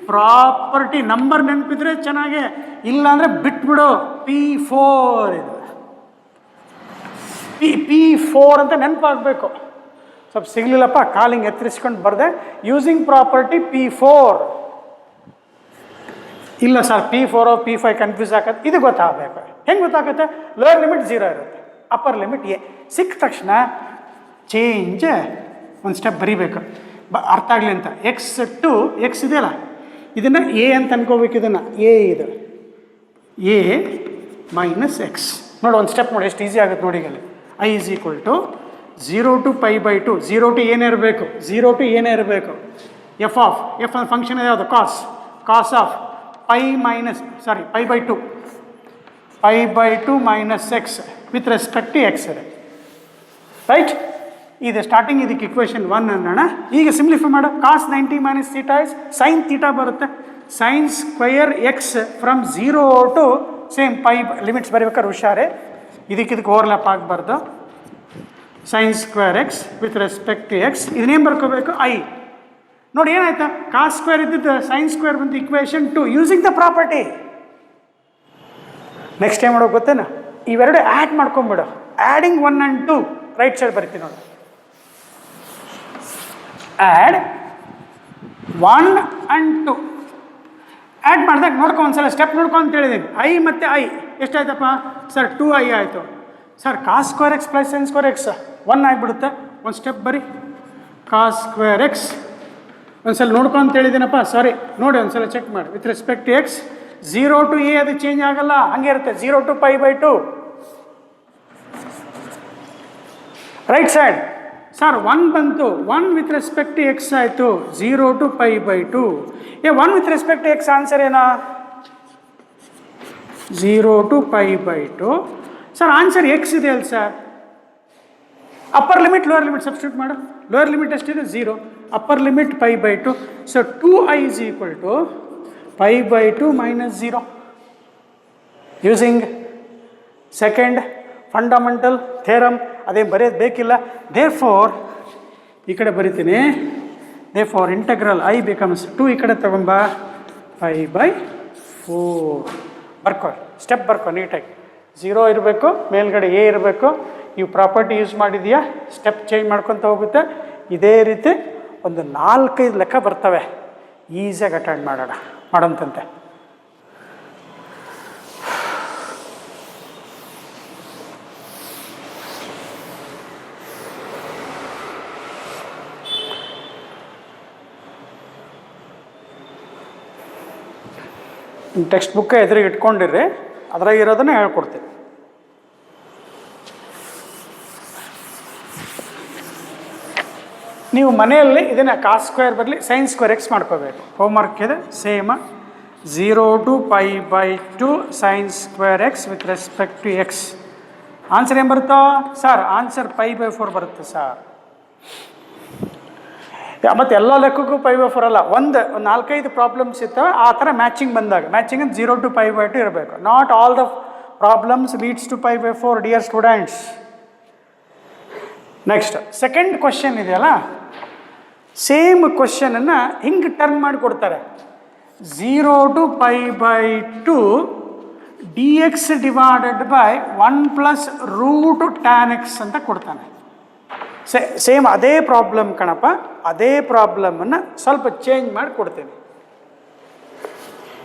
property. Number ನೆನಪಿದ್ರೆ ಚೆನ್ನಾಗೆ, ಇಲ್ಲಾಂದರೆ ಬಿಟ್ಬಿಡು. P4 ಇದು P4 ಅಂತ ನೆನಪಾಗಬೇಕು. ಸ್ವಲ್ಪ ಸಿಗಲಿಲ್ಲಪ್ಪ, ಕಾಲಿಂಗ್ ಎತ್ತರಿಸ್ಕೊಂಡು ಬರದೆ. ಯೂಸಿಂಗ್ ಪ್ರಾಪರ್ಟಿ P4 ಇಲ್ಲ ಸರ್ P4 P5 ಕನ್ಫ್ಯೂಸ್ ಆಗತ್ತೆ. ಇದು ಗೊತ್ತಾಗಬೇಕು. ಹೆಂಗೆ ಗೊತ್ತಾಗುತ್ತೆ? ಲೋಯರ್ ಲಿಮಿಟ್ 0 ಇರುತ್ತೆ, ಅಪ್ಪರ್ ಲಿಮಿಟ್ ಎ. ಸಿಕ್ಕ ತಕ್ಷಣ ಚೇಂಜ್ ಒಂದು ಸ್ಟೆಪ್ ಬರೀಬೇಕು, ಅರ್ಥ ಆಗಲಿ ಅಂತ. ಎಕ್ಸ್ ಇದೆಯಲ್ಲ, ಇದನ್ನು ಎ ಅಂತ ಅನ್ಕೋಬೇಕು. ಇದನ್ನು ಎ ಇದು ಎ ಮೈನಸ್ ಎಕ್ಸ್. ನೋಡಿ ಒಂದು ಸ್ಟೆಪ್ ನೋಡಿ ಎಷ್ಟು ಈಸಿ ಆಗುತ್ತೆ ನೋಡಿ. ಅಲ್ಲಿ I is equal to 0 to π/2. 0 to ಏನೇ ಇರಬೇಕು, 0 to ಏನೇ ಇರಬೇಕು. ಎಫ್ ಅನ್ನ ಫಂಕ್ಷನ್ ಯಾವುದು? Cos of π/2 minus x with respect to x ಇದೆ, ರೈಟ್? ಇದು ಸ್ಟಾರ್ಟಿಂಗ್ ಇದಕ್ಕೆ ಇಕ್ವೇಷನ್ 1 ಅನ್ನೋಣ. ಈಗ ಸಿಂಪ್ಲಿಫೈ ಮಾಡೋ. Cos 90 minus theta is sine theta ಬರುತ್ತೆ. Sine square x from 0 to same pi limits ಬರೀಬೇಕಾದ್ರೆ ಹುಷಾರೆ, ಇದಕ್ಕೆ ಓವರ್ಲ್ಯಾಪ್ ಆಗಬಾರ್ದು. Sine square x with respect to x, ಇದನ್ನೇನು ಬರ್ಕೋಬೇಕು? ಐ. ನೋಡಿ ಏನಾಯ್ತಾ? ಕಾಸ್ ಸ್ಕ್ವೇರ್ ಇದ್ದಿದ್ದು ಸೈನ್ ಸ್ಕ್ವೇರ್ ಬಂತು equation 2 using the property. Next ಏನು ಮಾಡೋಕೆ ಗೊತ್ತೇನಾ? ಇವೆರಡು ಆ್ಯಡ್ ಮಾಡ್ಕೊಂಬಿಡು. ಆ್ಯಡಿಂಗ್ 1 and 2 ರೈಟ್ ಸೈಡ್ ಬರ್ತೀನಿ ನೋಡಿ. ಆ್ಯಡ್ 1 and 2 ಆ್ಯಡ್ ಮಾಡಿದಾಗ ಒಂದ್ಸಲ ಸ್ಟೆಪ್ ನೋಡ್ಕೊಂಡು ಹೇಳಿದ್ದೀನಿ. ಐ ಮತ್ತು ಐ ಎಷ್ಟಾಯ್ತಪ್ಪ ಸರ್? 2i ಆಯಿತು sir. Cos square x plus sine square x 1 ಆಗಿಬಿಡುತ್ತೆ. ಒಂದು ಸ್ಟೆಪ್ ಬರೀ ಕಾಸ್ ಸ್ಕ್ವೇರ್ ಎಕ್ಸ್. ಒಂದ್ಸಲ ನೋಡ್ಕೊಂಡು ಹೇಳಿದ್ದೀನಪ್ಪ, ಸಾರಿ ನೋಡಿ ಒಂದ್ಸಲ ಚೆಕ್ ಮಾಡಿ. With respect to x 0 to a ಅದು ಚೇಂಜ್ ಆಗಲ್ಲ, ಹಂಗೆ ಇರುತ್ತೆ. 0 to π/2 ರೈಟ್ ಸೈಡ್. ಸರ್ 1 ಬಂತು, 1 ವಿತ್ ರೆಸ್ಪೆಕ್ಟ್ ಟು ಎಕ್ಸ್ ಆಯಿತು. 0 to π/2 1 with respect to x answer ಏನಾ? 0 to π/2. ಸರ್ ಆನ್ಸರ್ ಎಕ್ಸ್ ಇದೆ ಅಲ್ಲ sir. Upper limit lower limit substitute ಮಾಡು. ಲೋಯರ್ ಲಿಮಿಟ್ ಎಷ್ಟಿದೆ? 0. Upper limit π/2. So 2i is equal to π/2 minus 0 using second fundamental theorem. ಅದೇನು ಬರೆಯೋದು ಬೇಕಿಲ್ಲ. Therefore ಈ ಕಡೆ ಬರಿತೀನಿ. ದೇರ್ಫೋರ್ ಇಂಟಗ್ರಲ್ ಐ ಬಿಕಮ್ಸ್ 2 ಈ ಕಡೆ ತಗೊಂಬ π/4 ಬರ್ಕೊ. ಸ್ಟೆಪ್ ಬರ್ಕೊ ನೀಟಾಗಿ. 0 ಇರಬೇಕು, ಮೇಲ್ಗಡೆ ಎ ಇರಬೇಕು. ನೀವು ಪ್ರಾಪರ್ಟಿ ಯೂಸ್ ಮಾಡಿದೆಯಾ? ಸ್ಟೆಪ್ ಚೇಂಜ್ ಮಾಡ್ಕೊತ ಹೋಗುತ್ತೆ. ಇದೇ ರೀತಿ ಒಂದು 4-5 ಲೆಕ್ಕ ಬರ್ತವೆ, ಈಸಿಯಾಗಿ ಅಟೆಂಡ್ ಮಾಡೋಂತಂತೆ. ಟೆಕ್ಸ್ಟ್ ಬುಕ್ ಎದುರಿಗೆ ಇಟ್ಕೊಂಡಿರ್ರಿ, ಅದ್ರಾಗ ಇರೋದನ್ನ ಹೇಳ್ಕೊಡ್ತೀವಿ. ನೀವು ಮನೆಯಲ್ಲಿ ಇದನ್ನು ಕಾಸ್ ಸ್ಕ್ವೇರ್ ಬರಲಿ ಸೈನ್ ಸ್ಕ್ವೇರ್ ಎಕ್ಸ್ ಮಾಡ್ಕೋಬೇಕು. ಹೋಮ್ವರ್ಕ್ ಇದೆ same. 0 to π/2 sine square x with respect to x. Answer ಏನು ಬರುತ್ತೋ ಸರ್? ಆನ್ಸರ್ π/4 ಬರುತ್ತೆ ಸರ್. ಮತ್ತು ಎಲ್ಲ ಲೆಕ್ಕಕ್ಕೂ π/4 ಅಲ್ಲ. ಒಂದು 4-5 ಪ್ರಾಬ್ಲಮ್ಸ್ ಇರ್ತವೆ, ಆ ಥರ ಮ್ಯಾಚಿಂಗ್ ಬಂದಾಗ. ಮ್ಯಾಚಿಂಗ್ 0 to π/2 ಇರಬೇಕು. Not all the problems leads to π/4 dear students. Next second question ಇದೆಯಲ್ಲ, ಸೇಮ್ ಕ್ವಶನನ್ನು ಹಿಂಗೆ ಟರ್ನ್ ಮಾಡಿ ಕೊಡ್ತಾರೆ. 0 to π/2 dx divided by 1 + √tan x ಅಂತ ಕೊಡ್ತಾನೆ. ಸೇಮ್ ಅದೇ ಪ್ರಾಬ್ಲಮ್ ಕಣಪ್ಪ. ಅದೇ ಪ್ರಾಬ್ಲಮನ್ನು ಸ್ವಲ್ಪ ಚೇಂಜ್ ಮಾಡಿ ಕೊಡ್ತೀನಿ.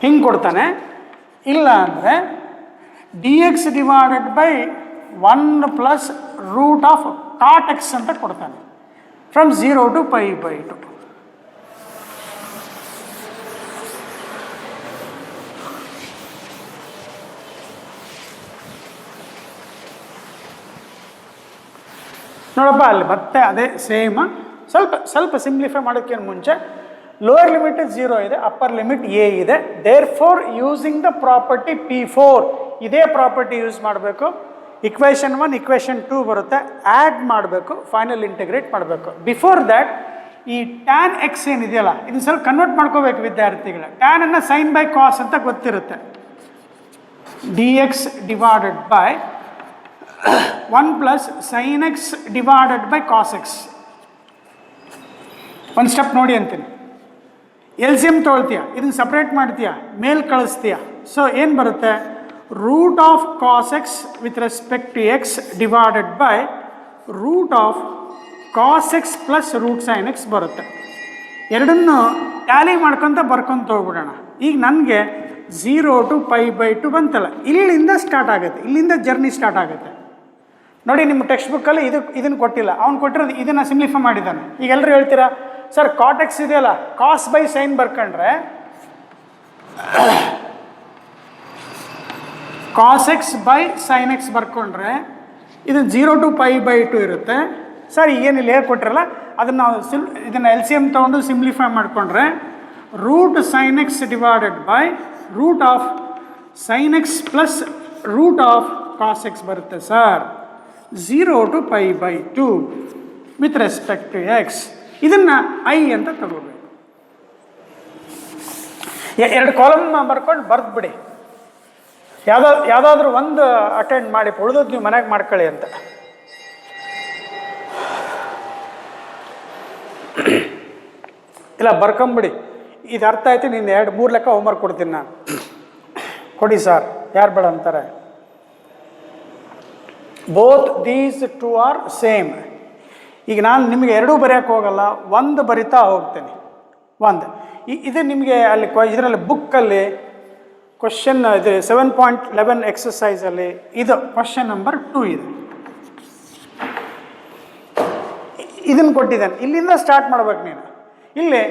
ಹಿಂಗೆ ಕೊಡ್ತಾನೆ. ಇಲ್ಲ ಅಂದರೆ dx divided by 1 + √cot x ಅಂತ ಕೊಡ್ತಾನೆ. From 0 to π/2. ನೋಡಪ್ಪ, ಅಲ್ಲಿ ಮತ್ತೆ ಅದೇ ಸೇಮ್. ಸ್ವಲ್ಪ ಸಿಂಪ್ಲಿಫೈ ಮಾಡೋಕ್ಕೇನು ಮುಂಚೆ ಲೋಯರ್ ಲಿಮಿಟ್ 0 ಇದೆ, ಅಪ್ಪರ್ ಲಿಮಿಟ್ ಎ ಇದೆ. Therefore using the property P4 ಇದೇ ಪ್ರಾಪರ್ಟಿ ಯೂಸ್ ಮಾಡಬೇಕು. ಇಕ್ವೇಷನ್ 1 ಇಕ್ವೇಷನ್ 2 ಬರುತ್ತೆ, ಆ್ಯಡ್ ಮಾಡಬೇಕು, ಫೈನಲ್ ಇಂಟಿಗ್ರೇಟ್ ಮಾಡಬೇಕು. ಬಿಫೋರ್ ದ್ಯಾಟ್ ಈ ಟ್ಯಾನ್ ಎಕ್ಸ್ ಏನಿದೆಯಲ್ಲ, ಇದನ್ನು ಸ್ವಲ್ಪ ಕನ್ವರ್ಟ್ ಮಾಡ್ಕೋಬೇಕು ವಿದ್ಯಾರ್ಥಿಗಳ. ಟ್ಯಾನನ್ನು ಸೈನ್ ಬೈ ಕಾಸ್ ಅಂತ ಗೊತ್ತಿರುತ್ತೆ. dx divided by 1 + sin x divided by cos x. ಒಂದು ಸ್ಟೆಪ್ ನೋಡಿ ಅಂತೀನಿ. LCM ತೊಗೊಳ್ತೀಯ, ಇದನ್ನು ಸಪ್ರೇಟ್ ಮಾಡ್ತೀಯ, ಮೇಲ್ ಕಳಿಸ್ತೀಯ. ಸೊ ಏನು ಬರುತ್ತೆ? √cos x with respect to x divided by √cos x + √sin x ಬರುತ್ತೆ. ಎರಡನ್ನು ಟ್ಯಾಲಿ ಮಾಡ್ಕೊತ ಬರ್ಕೊತ ಹೋಗ್ಬಿಡೋಣ. ಈಗ ನನಗೆ 0 to π/2 ಬಂತಲ್ಲ, ಇಲ್ಲಿಂದ ಸ್ಟಾರ್ಟ್ ಆಗುತ್ತೆ, ಇಲ್ಲಿಂದ ಜರ್ನಿ ಸ್ಟಾರ್ಟ್ ಆಗುತ್ತೆ. ನೋಡಿ ನಿಮ್ಮ ಟೆಕ್ಸ್ಟ್ ಬುಕ್ಕಲ್ಲಿ ಇದನ್ನು ಕೊಟ್ಟಿಲ್ಲ, ಅವ್ನು ಕೊಟ್ಟಿರೋದು ಇದನ್ನು ಸಿಂಪ್ಲಿಫೈ ಮಾಡಿದ್ದಾನೆ. ಈಗ ಎಲ್ಲರೂ ಹೇಳ್ತೀರಾ ಸರ್ ಕಾಟ್ ಎಕ್ಸ್ ಇದೆಯಲ್ಲ, ಕಾಸ್ ಬೈ ಸೈನ್ ಬರ್ಕೊಂಡ್ರೆ cos x by sine x ಬರ್ಕೊಂಡ್ರೆ ಇದು 0 to π/2 ಇರುತ್ತೆ. ಸರ್ ಏನಿಲ್ಲ ಹೇಗೆ ಕೊಟ್ಟಿರಲ್ಲ ಅದನ್ನು ನಾವು ಇದನ್ನು ಎಲ್ ಸಿ ಎಮ್ ತೊಗೊಂಡು ಸಿಂಪ್ಲಿಫೈ ಮಾಡಿಕೊಂಡ್ರೆ root sine x divided by root of sine x plus root of cos x ಬರುತ್ತೆ sir. 0 to π/2 with respect to x. ಇದನ್ನು ಐ ಅಂತ ತಗೋಬೇಕು. ಎರಡು ಕಾಲಮ್ ಬರ್ಕೊಂಡು ಬರ್ದ್ಬಿಡಿ, ಯಾವುದಾದ್ರೂ ಒಂದು ಅಟೆಂಡ್ ಮಾಡಿ, ಉಳಿದೋದು ನೀವು ಮನೆಗೆ ಮಾಡ್ಕೊಳ್ಳಿ ಅಂತ. ಇಲ್ಲ ಬರ್ಕೊಂಬಿಡಿ, ಇದು ಅರ್ಥ ಆಯ್ತು, ನೀನು 2-3 ಲೆಕ್ಕ ಹೋಮ್ವರ್ಕ್ ಕೊಡ್ತೀನಿ ನಾನು. ಕೊಡಿ ಸರ್, ಯಾರು ಬೇಡ ಅಂತಾರೆ. Both these two are same. ಈಗ ನಾನು ನಿಮಗೆ ಎರಡೂ ಬರೆಯೋಕ್ಕೆ ಹೋಗಲ್ಲ, ಒಂದು ಬರಿತಾ ಹೋಗ್ತೇನೆ. ಇದು ನಿಮಗೆ ಅಲ್ಲಿ ಇದರಲ್ಲಿ ಬುಕ್ಕಲ್ಲಿ ಕ್ವಶನ್ ಇದು 7.11 ಎಕ್ಸಸೈಸಲ್ಲಿ ಇದು ಕ್ವಶನ್ ನಂಬರ್ 2 ಇದೆ. ಇದನ್ನು ಕೊಟ್ಟಿದ್ದಾನೆ, ಇಲ್ಲಿಂದ ಸ್ಟಾರ್ಟ್ ಮಾಡ್ಬೇಕು ನೀನು. ಇಲ್ಲಿ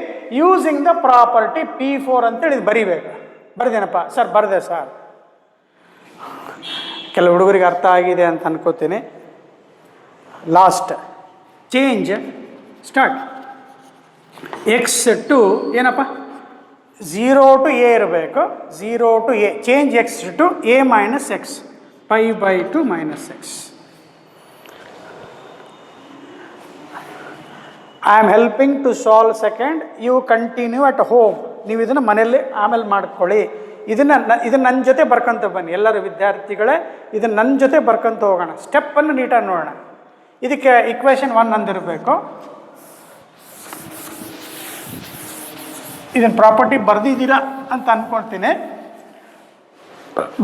ಯೂಸಿಂಗ್ ದ ಪ್ರಾಪರ್ಟಿ P4 ಅಂತೇಳಿ ಬರಿಬೇಕು. ಬರ್ದೇನಪ್ಪ ಸರ್? ಬರ್ದೆ ಸರ್. ಕೆಲವು ಹುಡುಗರಿಗೆ ಅರ್ಥ ಆಗಿದೆ ಅಂತ ಅನ್ಕೋತೀನಿ. Last change start x to ಏನಪ್ಪ 0 to a ಇರಬೇಕು. 0 to a change x to a minus x π/2 minus x. I am helping to solve second, you continue at home. ನೀವು ಇದನ್ನು ಮನೆಯಲ್ಲಿ ಆಮೇಲೆ ಮಾಡ್ಕೊಳ್ಳಿ. ಇದನ್ನು ನನ್ನ ಜೊತೆ ಬರ್ಕೊಂತ ಬನ್ನಿ ಎಲ್ಲರೂ ವಿದ್ಯಾರ್ಥಿಗಳೇ, ಇದನ್ನು ನನ್ನ ಜೊತೆ ಬರ್ಕೊಂತ ಹೋಗೋಣ. ಸ್ಟೆಪ್ಪನ್ನು ನೀಟಾಗಿ ನೋಡೋಣ. ಇದಕ್ಕೆ ಇಕ್ವೇಷನ್ 1 ಅಂದಿರಬೇಕು. ಇದನ್ನು ಪ್ರಾಪರ್ಟಿ ಬರ್ದಿದ್ದೀರಾ ಅಂತ ಅಂದ್ಕೊಳ್ತೀನಿ.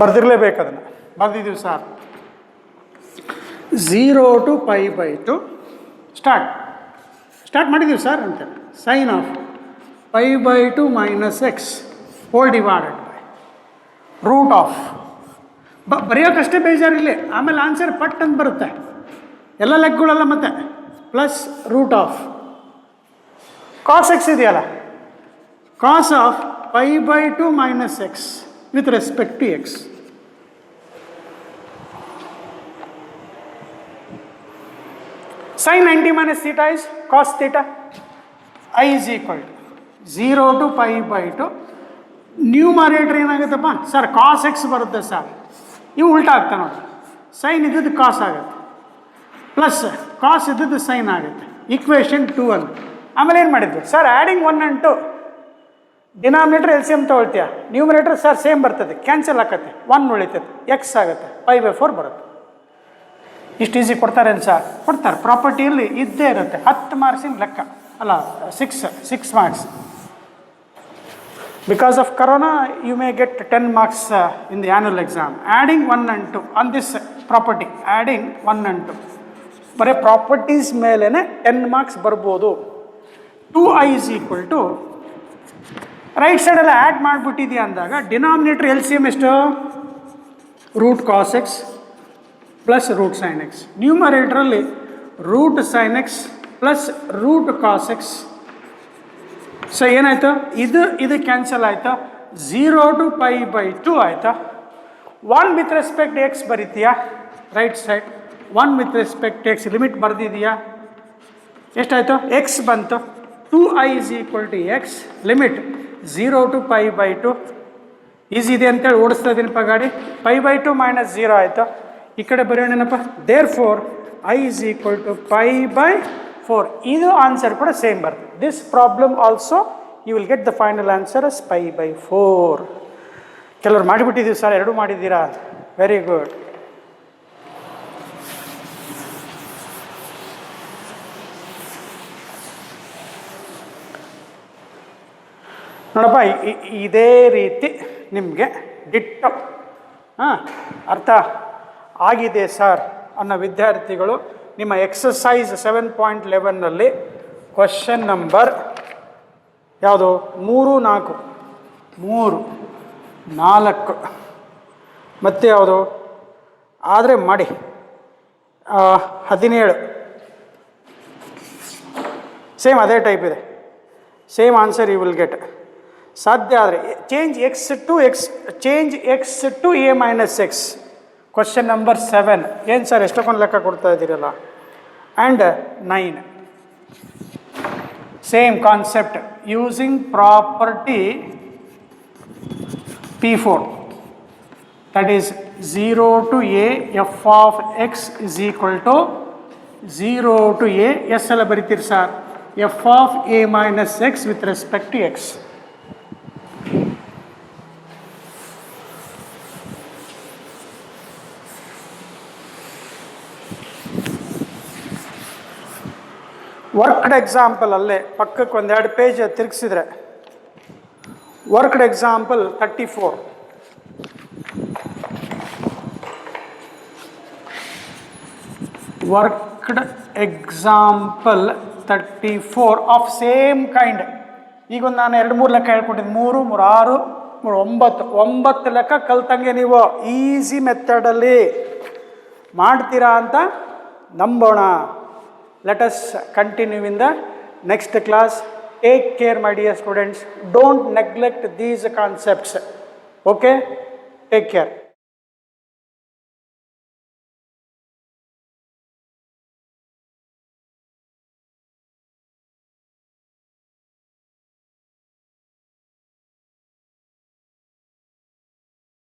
ಬರ್ದಿರಲೇಬೇಕು, ಅದನ್ನು ಬರ್ದಿದ್ದೀವಿ ಸರ್. 0 to π/2 ಸ್ಟಾರ್ಟ್ ಮಾಡಿದ್ದೀವಿ ಸರ್ ಅಂತೇಳಿ. Sine of π/2 minus x whole divided by root of ಬರೆಯೋಕ್ಕಷ್ಟೇ ಬೇಜಾರಿಲ್ಲ, ಆಮೇಲೆ ಆನ್ಸರ್ ಪಟ್ ಅಂತ ಬರುತ್ತೆ, ಎಲ್ಲ ಲೆಕ್ಕಗಳೆಲ್ಲ ಮತ್ತೆ plus root of cos x ಇದೆಯಲ್ಲ, cos of π/2 minus x with respect to x. sin 90 minus theta is cos theta. I is equal to 0 to π/2. Numerator ಏನಾಗುತ್ತಪ್ಪ ಸರ್? ಕಾಸ್ ಎಕ್ಸ್ ಬರುತ್ತೆ ಸರ್. ಇವು ಉಲ್ಟಾ ಆಗ್ತಾ ನೋಡಿ, ಸೈನ್ ಇದ್ದದ್ದು ಕಾಸ್ ಆಗುತ್ತೆ ಪ್ಲಸ್ ಕಾಸ್ ಇದ್ದದ್ದು ಸೈನ್ ಆಗುತ್ತೆ. ಇಕ್ವೇಷನ್ 2 ಅನ್ನು ಆಮೇಲೆ ಏನು ಮಾಡಿದ್ವಿ sir? Adding 1 and 2. Denominator L C M ತೊಗೊಳ್ತೀಯ, ನ್ಯೂಮರೇಟರ್ ಸರ್ ಸೇಮ್ ಬರ್ತದೆ, ಕ್ಯಾನ್ಸಲ್ ಆಕತ್ತೆ, 1 ಉಳಿತದೆ, ಎಕ್ಸ್ ಆಗುತ್ತೆ, π/4 ಬರುತ್ತೆ. ಇಷ್ಟು ಈಸಿ ಕೊಡ್ತಾರೇನು ಸರ್? ಕೊಡ್ತಾರೆ. ಪ್ರಾಪರ್ಟಿಯಲ್ಲಿ ಇದ್ದೇ ಇರುತ್ತೆ. 10 ಮಾರ್ಕ್ಸಿನ ಲೆಕ್ಕ ಅಲ್ಲ, 6 marks. Because of corona you may get 10 marks in the annual exam. Adding 1 and 2 on this property, adding 1 and 2 ಬರೀ ಪ್ರಾಪರ್ಟೀಸ್ ಮೇಲೇ 10 ಮಾರ್ಕ್ಸ್ ಬರ್ಬೋದು. 2i is equal to right ಸೈಡೆಲ್ಲ ಆ್ಯಡ್ ಮಾಡಿಬಿಟ್ಟಿದೆಯಾ ಅಂದಾಗ ಡಿನಾಮಿನೇಟರ್ ಎಲ್ ಸಿ ಎಮ್ ಎಷ್ಟು? Root cos x plus root sine x. ನ್ಯೂಮರೇಟ್ರಲ್ಲಿ root sine x plus root cos x. So ಏನಾಯ್ತು? ಇದು ಕ್ಯಾನ್ಸಲ್ ಆಯಿತಾ? 0 to π/2 ಆಯಿತಾ? 1 ವಿತ್ ರೆಸ್ಪೆಕ್ಟ್ ಎಕ್ಸ್ ಬರೀತೀಯಾ right side, 1 with respect x limit ಬರೆದಿದೆಯಾ? ಎಷ್ಟಾಯಿತು? ಎಕ್ಸ್ ಬಂತು. 2i is equal to x limit 0 to π/2. Easy ಇದೆ ಅಂತೇಳಿ ಓಡಿಸ್ತಾ ಇದೀನಪ್ಪ ಗಾಡಿ. π/2 ಮೈನಸ್ 0 ಆಯಿತು. ಈ ಕಡೆ ಬರೆಯೋಣೇನಪ್ಪ, therefore i is equal to π/4. ಇದು ಆನ್ಸರ್ ಕೂಡ ಸೇಮ್ ಬರ್ತದೆ. This problem also you will get the final answer as π/4. ಕೆಲವರು ಮಾಡಿಬಿಟ್ಟಿದ್ದೀವಿ ಸರ್, 2 ಮಾಡಿದ್ದೀರಾ, ವೆರಿ ಗುಡ್. ನೋಡಪ್ಪ, ಇದೇ ರೀತಿ ನಿಮಗೆ ಡಿಟ್ಟೋ ಅರ್ಥ ಆಗಿದೆ ಸರ್ ಅನ್ನೋ ವಿದ್ಯಾರ್ಥಿಗಳು ನಿಮ್ಮ ಎಕ್ಸಸೈಸ್ 7.11ನಲ್ಲಿ ಕ್ವಶನ್ ನಂಬರ್ ಯಾವುದು 3, 4, 3 4 ಮತ್ತೆ ಯಾವುದು ಆದರೆ ಮಾಡಿ 17 ಸೇಮ್ ಅದೇ ಟೈಪ್ ಇದೆ, same answer you will get. ಸಾಧ್ಯ ಆದರೆ change x to A minus x. Question number 7. ಏನು ಸರ್ ಎಷ್ಟೊಂದು ಲೆಕ್ಕ ಕೊಡ್ತಾ ಇದ್ದೀರಲ್ಲ. And 9 same concept using property P4, that is 0 to a f of x is equal to 0 to a s ಎಲ್ಲ ಬರಿತೀರಿ sir, f of a minus x with respect to x. Worked example ಅಲ್ಲೇ ಪಕ್ಕಕ್ಕೆ ಒಂದೆರಡು page ತಿರುಗಿಸಿದ್ರೆ worked example 34. Worked example 34 of same kind. ಈಗೊಂದು ನಾನು 2-3 ಲೆಕ್ಕ ಹೇಳ್ಕೊಟ್ಟಿದ್ದು, 3, 6, 9 ಲೆಕ್ಕ ಕಲ್ತಂಗೆ ನೀವು ಈಸಿ ಮೆಥಡಲ್ಲಿ ಮಾಡ್ತೀರಾ ಅಂತ ನಂಬೋಣ. Let us continue in the next class. Take care, my dear students. Don't neglect these concepts. Okay? Take care.